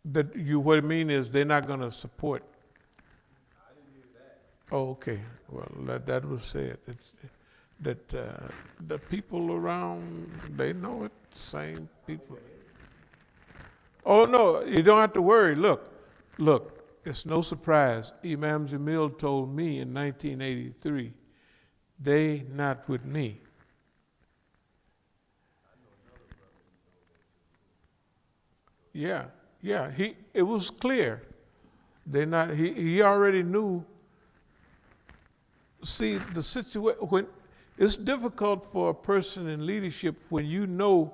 What I mean is they're not gonna support. I didn't hear that. Oh, okay. Well, that was said. It's, that the people around, they know it, same people. Oh, no, you don't have to worry. Look, it's no surprise. Imam Jamil told me in 1983, they not with me. Yeah, it was clear. They not, he already knew. See, the situation, when it's difficult for a person in leadership when you know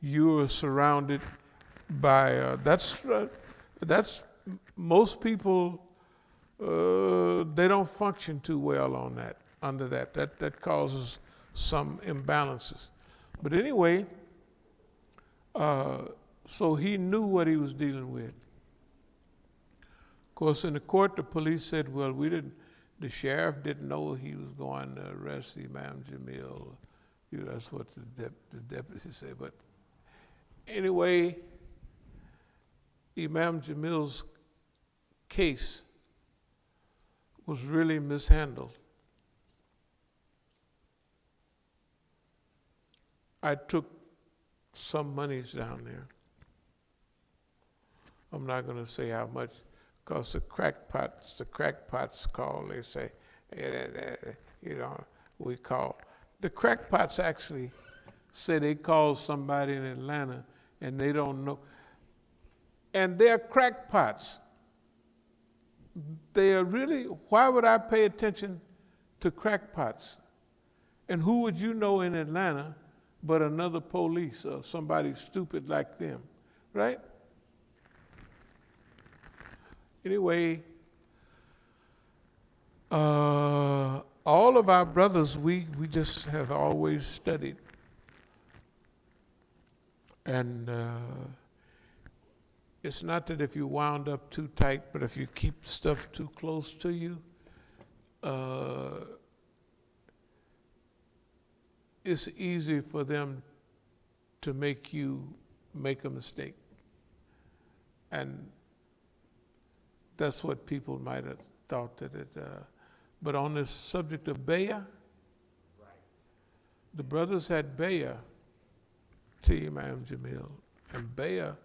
you're surrounded by, that's most people, they don't function too well on that, under that. That causes some imbalances. But anyway, so he knew what he was dealing with. Of course, in the court, the police said, well, the sheriff didn't know he was going to arrest Imam Jamil. That's what the deputy said. But anyway, Imam Jamil's case was really mishandled. I took some monies down there. I'm not going to say how much, because the crackpots call, they say, we call. The crackpots actually say they call somebody in Atlanta and they don't know. And they're crackpots. They are really, why would I pay attention to crackpots? And who would you know in Atlanta but another police or somebody stupid like them, right? Anyway, all of our brothers, we just have always studied. And it's not that if you wound up too tight, but if you keep stuff too close to you, it's easy for them to make you make a mistake. And that's what people might have thought that it, but on this subject of Bayah, the brothers had Bayah to Imam Jamil. And Bayah,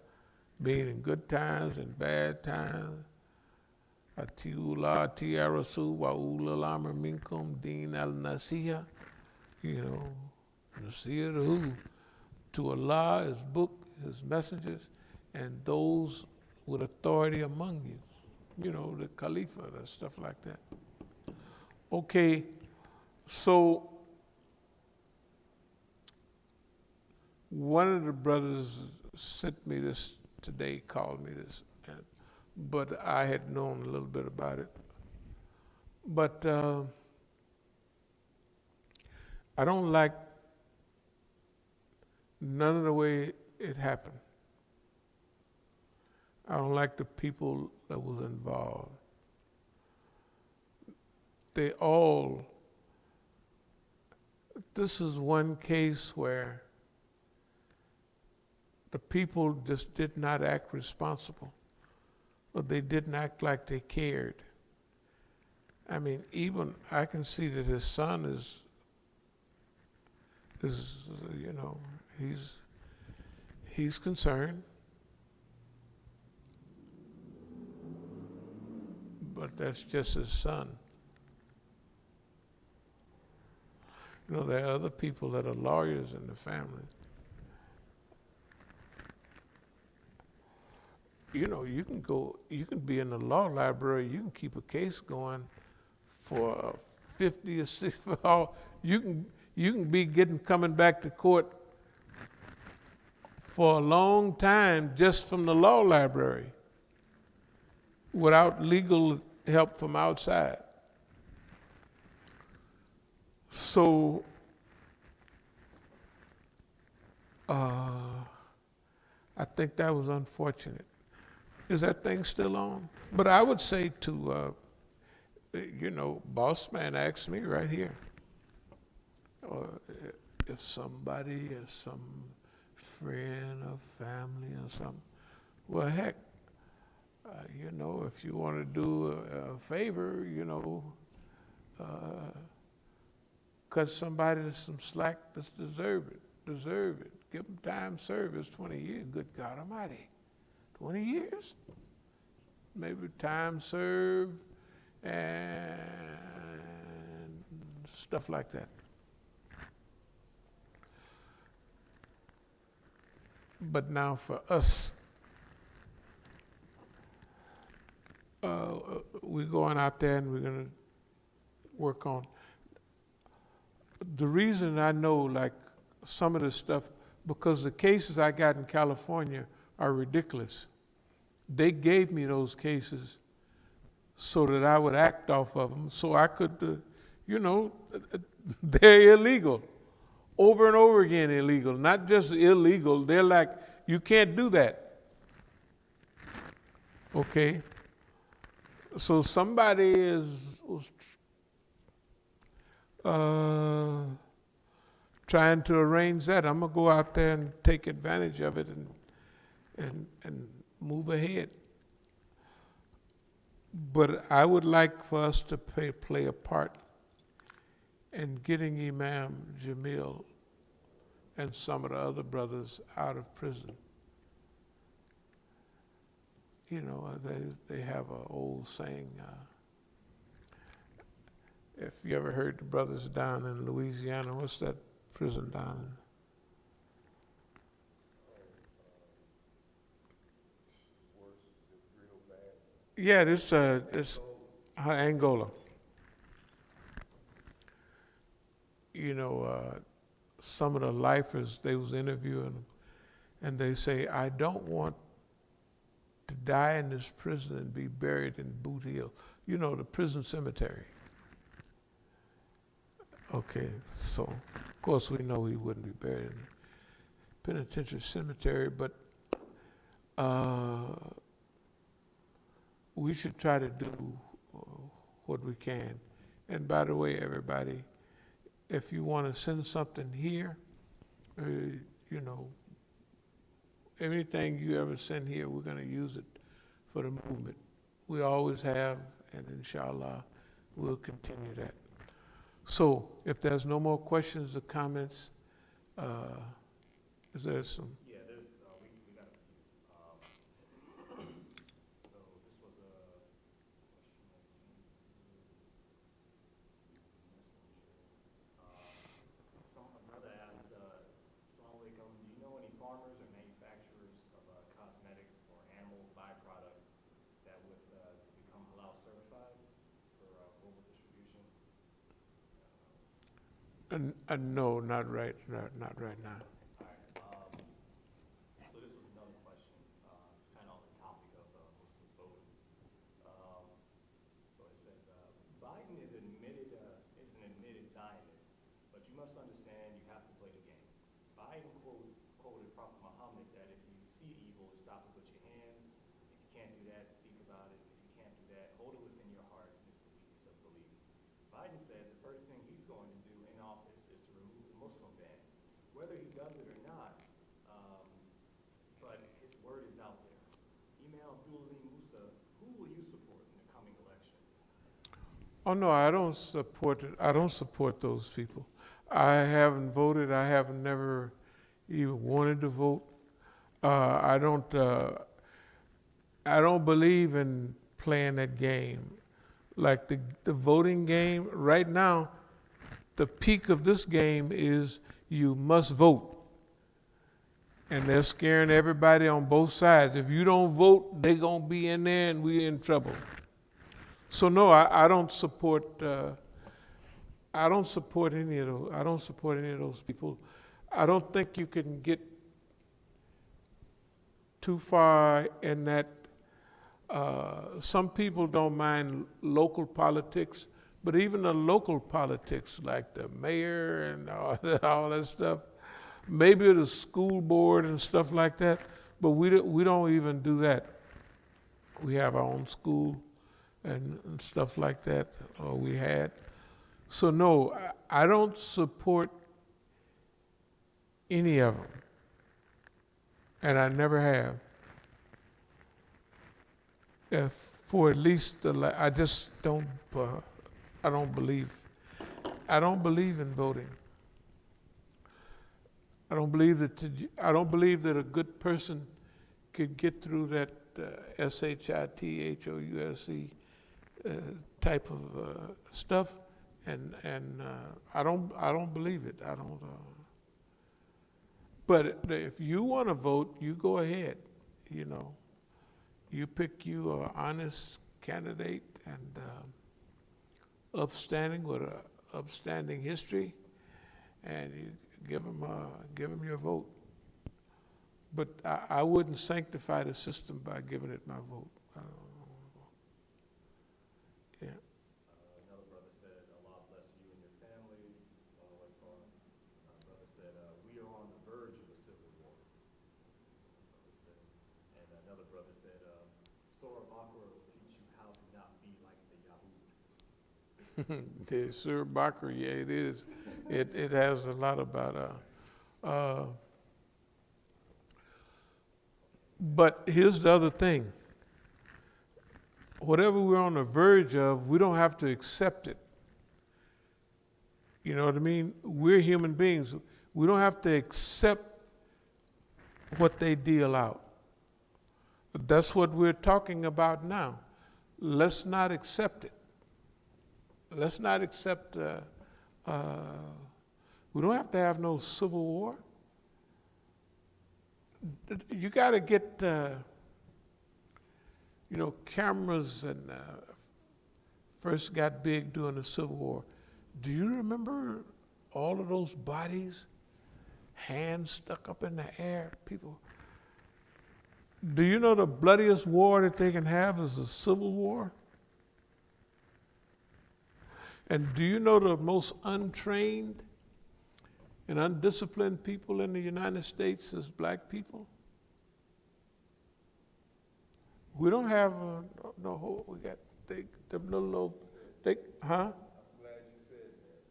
being in good times and bad times, Atiullah, Ati Rasul, wa ulul amr minkum, Din al Nasiha, you know, Nasiha to who? To Allah, His book, His messengers, and those with authority among you. You know, the Khalifa, and stuff like that. Okay, so one of the brothers sent me this today, called me this, but I had known a little bit about it. But I don't like none of the way it happened. I don't like the people that was involved. They all, this is one case where the people just did not act responsible, or they didn't act like they cared. I mean, even I can see that his son is you know, he's concerned. But that's just his son. You know, there are other people that are lawyers in the family. You know, you can be in the law library, you can keep a case going for 50 or 60, you can be coming back to court for a long time just from the law library without legal help from outside. So, I think that was unfortunate. Is that thing still on? But I would say to, you know, boss man asked me right here, if somebody is some friend or family or something, well, heck, you know, if you want to do a favor, you know, cut somebody some slack that's deserve it. Give them time service, 20 years, good God Almighty. 20 years? Maybe time served and stuff like that. But now for us, we're going out there and we're going to work on. The reason I know like some of this stuff, because the cases I got in California are ridiculous. They gave me those cases so that I would act off of them, so I could, you know, they're illegal. Over and over again illegal. Not just illegal, they're like, you can't do that. Okay? So somebody was trying to arrange that. I'm gonna go out there and take advantage of it and move ahead. But I would like for us to play a part in getting Imam Jamil and some of the other brothers out of prison. You know, they have an old saying, if you ever heard the brothers down in Louisiana, what's that prison down in? Yeah, this Angola. You know, some of the lifers, they was interviewing them, and they say, I don't want to die in this prison and be buried in Boot Hill. You know, the prison cemetery. Okay, so of course we know he wouldn't be buried in the penitentiary cemetery, but we should try to do what we can. And by the way, everybody, if you want to send something here, you know, anything you ever send here, we're going to use it for the movement. We always have, and inshallah, we'll continue that. So if there's no more questions or comments, is there some? Yeah, there's, we got a few. So this was a question. A brother asked, Assalamu alaikum, do you know any farmers or manufacturers of cosmetics or animal byproduct that would to become halal certified for global distribution? No, not right now. All right. So this was another question. It's kind of on the topic of Muslims voting. So it says, Biden is an admitted Zionist, but you must understand you have to play the game. Biden quoted Prophet Muhammad that if you see evil, stop it with your hands. If you can't do that, speak about it. If you can't do that, hold it within your heart. It's the weakness of believing. Biden said the first thing he's going to do in office is to remove the Muslim ban. Whether he does it or not, but his word is out there. Email Abdul Musa, who will you support in the coming election? Oh no, I don't support it. I don't support those people. I haven't voted. I have never even wanted to vote. I don't believe in playing that game. Like the voting game right now, the peak of this game is you must vote. And they're scaring everybody on both sides. If you don't vote, they're going to be in there and we're in trouble. So no, I don't support any of those. I don't support any of those people. I don't think you can get too far in that. Some people don't mind local politics, but even the local politics, like the mayor and all that stuff, maybe the school board and stuff like that, but we don't even do that. We have our own school and stuff like that, or we had. So no, I don't support any of them, and I never have. For at least I just don't. I don't believe in voting. I don't believe that a good person could get through that SHITHOUSE type of stuff, and I don't believe it. I don't. But if you want to vote, you go ahead. You know, you pick you an honest candidate and upstanding with an upstanding history, and you give them your vote. But I wouldn't sanctify the system by giving it my vote. Yeah. Another brother said, Allah bless you and your family. Brother said, we are on the verge of a civil war. And another brother said, Surah Bakr will teach you how to not be like the Yahud. The Surah Bakr, yeah, it is. It has a lot about. But here's the other thing. Whatever we're on the verge of, we don't have to accept it. You know what I mean? We're human beings. We don't have to accept what they deal out. That's what we're talking about now. Let's not accept it. Let's not accept, we don't have to have no civil war. You got to get, cameras and first got big during the Civil War. Do you remember all of those bodies, hands stuck up in the air, people? Do you know the bloodiest war that they can have is a civil war? And do you know the most untrained and undisciplined people in the United States is black people? We don't have we got the little, huh? I'm glad you said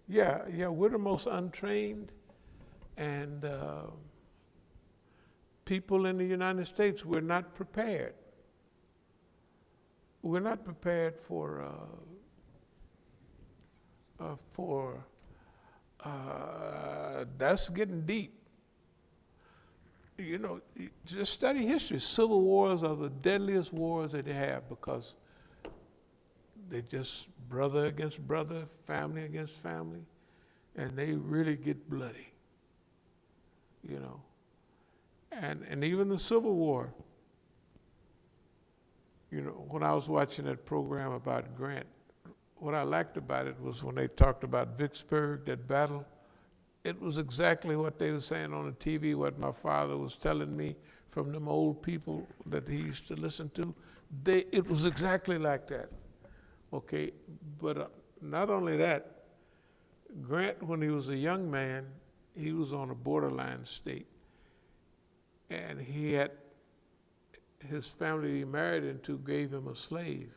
that. Yeah, we're the most untrained and people in the United States. We're not prepared. We're not prepared for that's getting deep. You know, just study history. Civil wars are the deadliest wars that they have because they just brother against brother, family against family, and they really get bloody. You know, and even the Civil War. You know, when I was watching that program about Grant, what I liked about it was when they talked about Vicksburg, that battle. It was exactly what they were saying on the TV, what my father was telling me from them old people that he used to listen to. It was exactly like that. Okay, but not only that, Grant, when he was a young man, he was on a borderline state. And he had, his family he married into gave him a slave.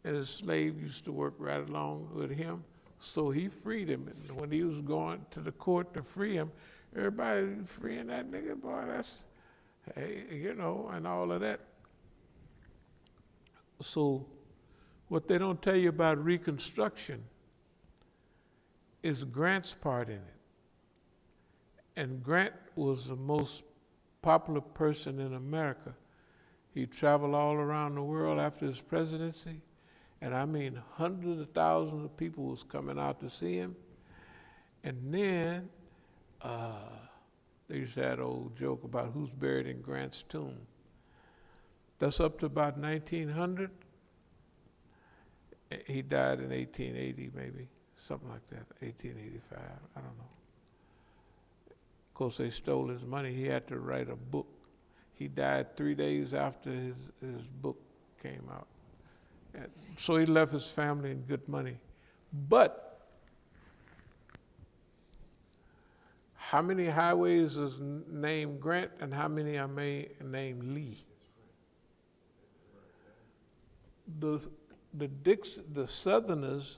And his slave used to work right along with him. So he freed him. And when he was going to the court to free him, everybody freeing that nigga, boy, that's, hey, you know, and all of that. So what they don't tell you about Reconstruction is Grant's part in it. And Grant was the most popular person in America. He traveled all around the world after his presidency. And I mean, hundreds of thousands of people was coming out to see him. And then they used to have an old joke about who's buried in Grant's tomb. That's up to about 1900. He died in 1880 maybe, something like that, 1885, I don't know. Of course, they stole his money. He had to write a book. He died 3 days after his book came out. And so he left his family in good money. But how many highways is named Grant and how many are named Lee? The Southerners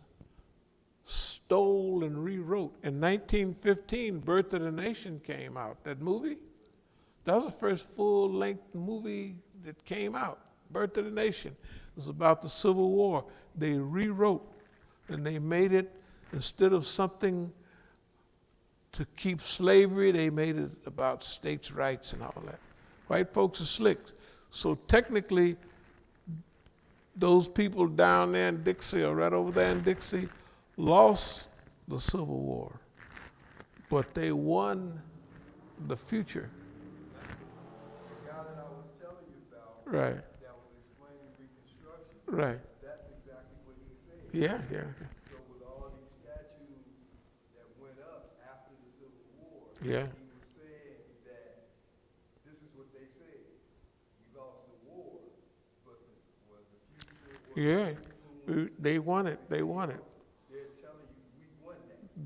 stole and rewrote. In 1915, Birth of the Nation came out, that movie. That was the first full-length movie that came out, Birth of the Nation. It was about the Civil War. They rewrote and they made it, instead of something to keep slavery, they made it about states' rights and all that. White folks are slick. So technically, those people down there in Dixie or right over there in Dixie lost the Civil War, but they won the future. The guy that I was telling you about, Right, that was explaining Reconstruction, right. that's exactly what he said. Yeah. So with all these statues that went up after the Civil War, Yeah. he was saying that this is what they said. We lost the war, but the future. Yeah. They won it. They're telling you we won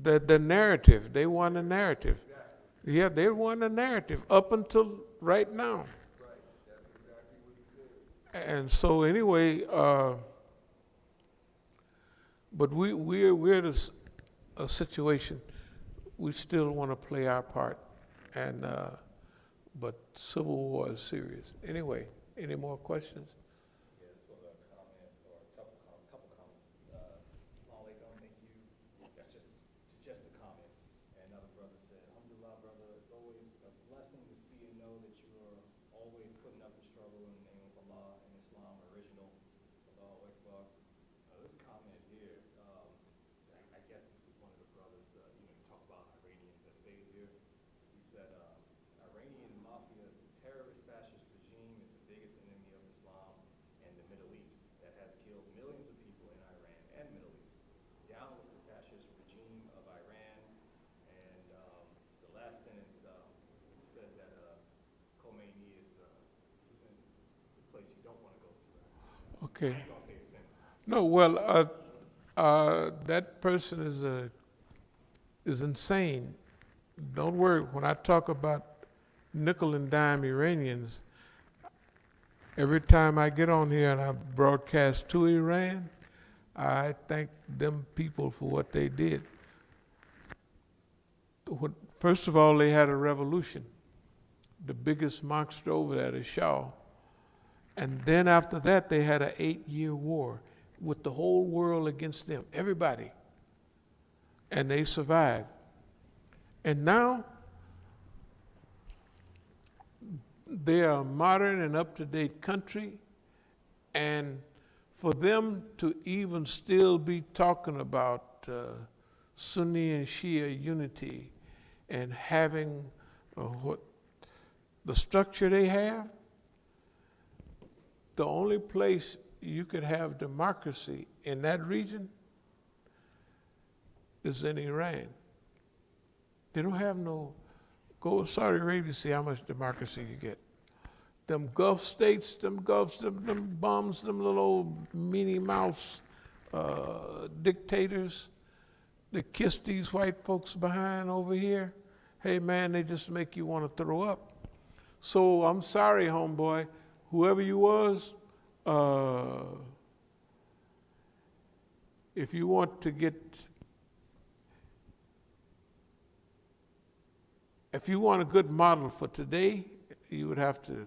that. The narrative. They won the narrative. Exactly. Yeah, they won the narrative up until right now. Right. That's exactly what he said. And so anyway, but we're in a situation. We still want to play our part, and but Civil War is serious. Anyway, any more questions? Yeah, this was a comment or a couple comments. Islam alaikum, thank you. That's just a comment. And another brother said, Alhamdulillah, brother, it's always a blessing to see and know that you are always putting up the struggle in the name of Allah and Islam, original. Allahu Akbar. This comment here, I guess this is one of the brothers, you talk about Iranians that stayed here. He said, Iranian mafia, terrorist fascist regime is the biggest enemy of Islam and the Middle East that has killed millions of people in Iran and Middle East. Down with the fascist regime of Iran. And the last sentence said that Khomeini is don't want to go to. Okay. I ain't gonna say a sentence. No, well, that person is insane. Don't worry. When I talk about nickel and dime Iranians, every time I get on here and I broadcast to Iran, I thank them people for what they did. First of all, they had a revolution. The biggest monster over there, the Shah. And then after that, they had an 8-year war with the whole world against them, everybody. And they survived. And now, they are a modern and up-to-date country, and for them to even still be talking about Sunni and Shia unity and having what the structure they have, the only place you could have democracy in that region is in Iran. They don't have no, go to Saudi Arabia, see how much democracy you get. Them Gulf states, them bums, them little old Minnie Mouse dictators that kiss these white folks behind over here, hey man, they just make you want to throw up. So I'm sorry, homeboy, whoever you was, if you want to get, if you want a good model for today, you would have to,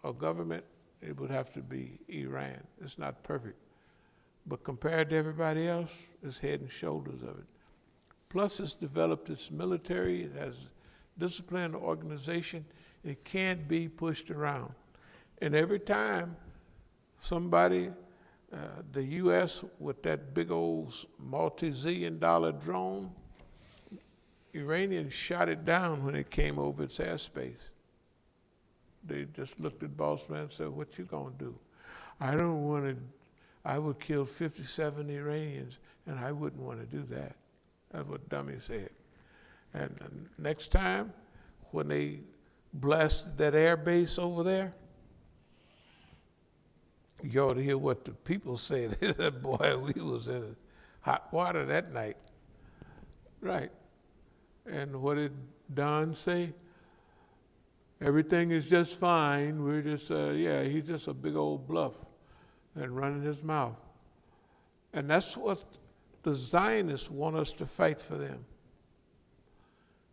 a government, it would have to be Iran. It's not perfect. But compared to everybody else, it's head and shoulders of it. Plus, it's developed its military, it has disciplined organization, it can't be pushed around. And every time somebody, the US with that big old multi-zillion dollar drone, Iranians shot it down when it came over its airspace. They just looked at boss man and said, what you gonna do? I don't want to, I would kill 57 Iranians and I wouldn't want to do that. That's what Dummy said. And next time, when they blasted that air base over there, you ought to hear what the people said. They said, boy, we was in hot water that night. Right. And what did Don say? Everything is just fine. We're just, yeah, he's just a big old bluff and running his mouth. And that's what the Zionists want us to fight for them.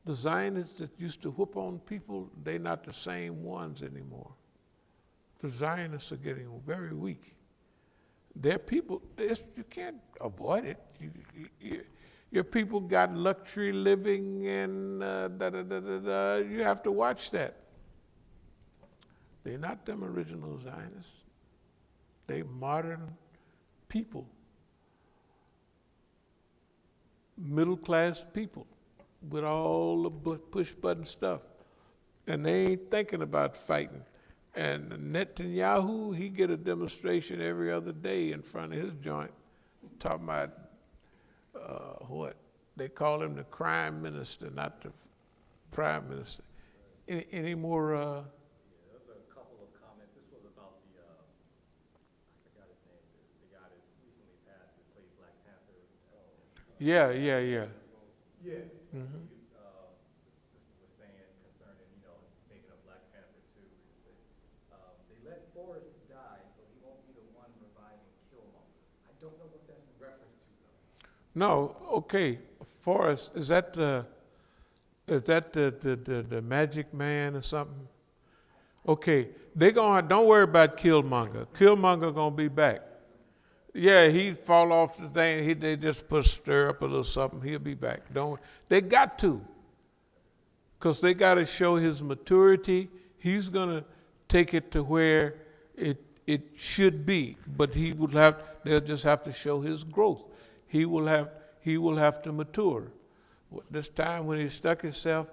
The Zionists that used to whoop on people, they're not the same ones anymore. The Zionists are getting very weak. Their people, you can't avoid it. Your people got luxury living and you have to watch that. They're not them original Zionists. They modern people. Middle-class people with all the push-button stuff. And they ain't thinking about fighting. And Netanyahu, he get a demonstration every other day in front of his joint, talking about what? They call him the crime minister, not the prime minister. Any more? Yeah, there's a couple of comments. This was about the, I forgot his name, the guy that recently passed that played Black Panther. Yeah. Yeah. Mm-hmm. This sister was saying concerning, making a Black Panther too. They let Forrest die, so he won't be the one reviving Killmonger. I don't know what that's in reference to, though. No, okay. Forrest, is that the magic man or something? Okay, don't worry about Killmonger. Killmonger gonna be back. Yeah, he'd fall off the thing. They just stir up a little something. He'll be back. They got to, because they got to show his maturity. He's gonna take it to where it should be, but they'll just have to show his growth. He will have to mature. This time when he stuck himself,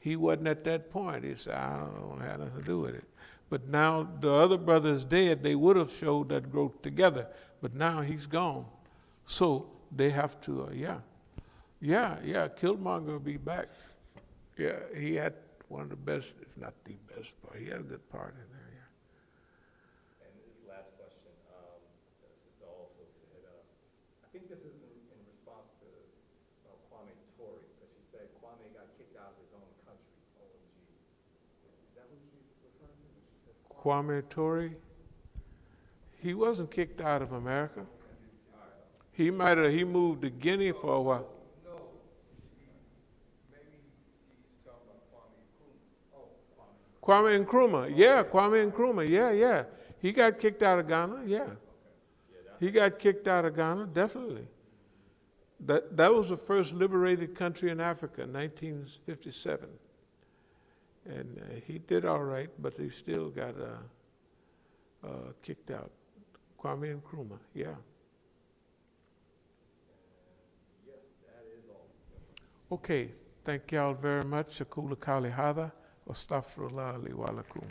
he wasn't at that point. He said, I don't have nothing to do with it. But now the other brother is dead. They would have showed that growth together, but now he's gone. So they have to, Killmonger will be back. Yeah, he had one of the best, if not the best part. He had a good part in there, yeah. And this that who she's referring to when she says Kwame Ture. He wasn't kicked out of America. He moved to Guinea for a while. No, maybe she's talking about Kwame Nkrumah. Oh, Kwame. Kwame Nkrumah, yeah, Kwame Nkrumah, yeah. He got kicked out of Ghana, yeah. He got kicked out of Ghana, definitely. That was the first liberated country in Africa, 1957. And he did all right, but he still got kicked out. Kwame Nkrumah, yeah. Yeah, that is all. Okay, thank y'all very much. Shakula Kali Hada, Astaghfirullah li wa lakum.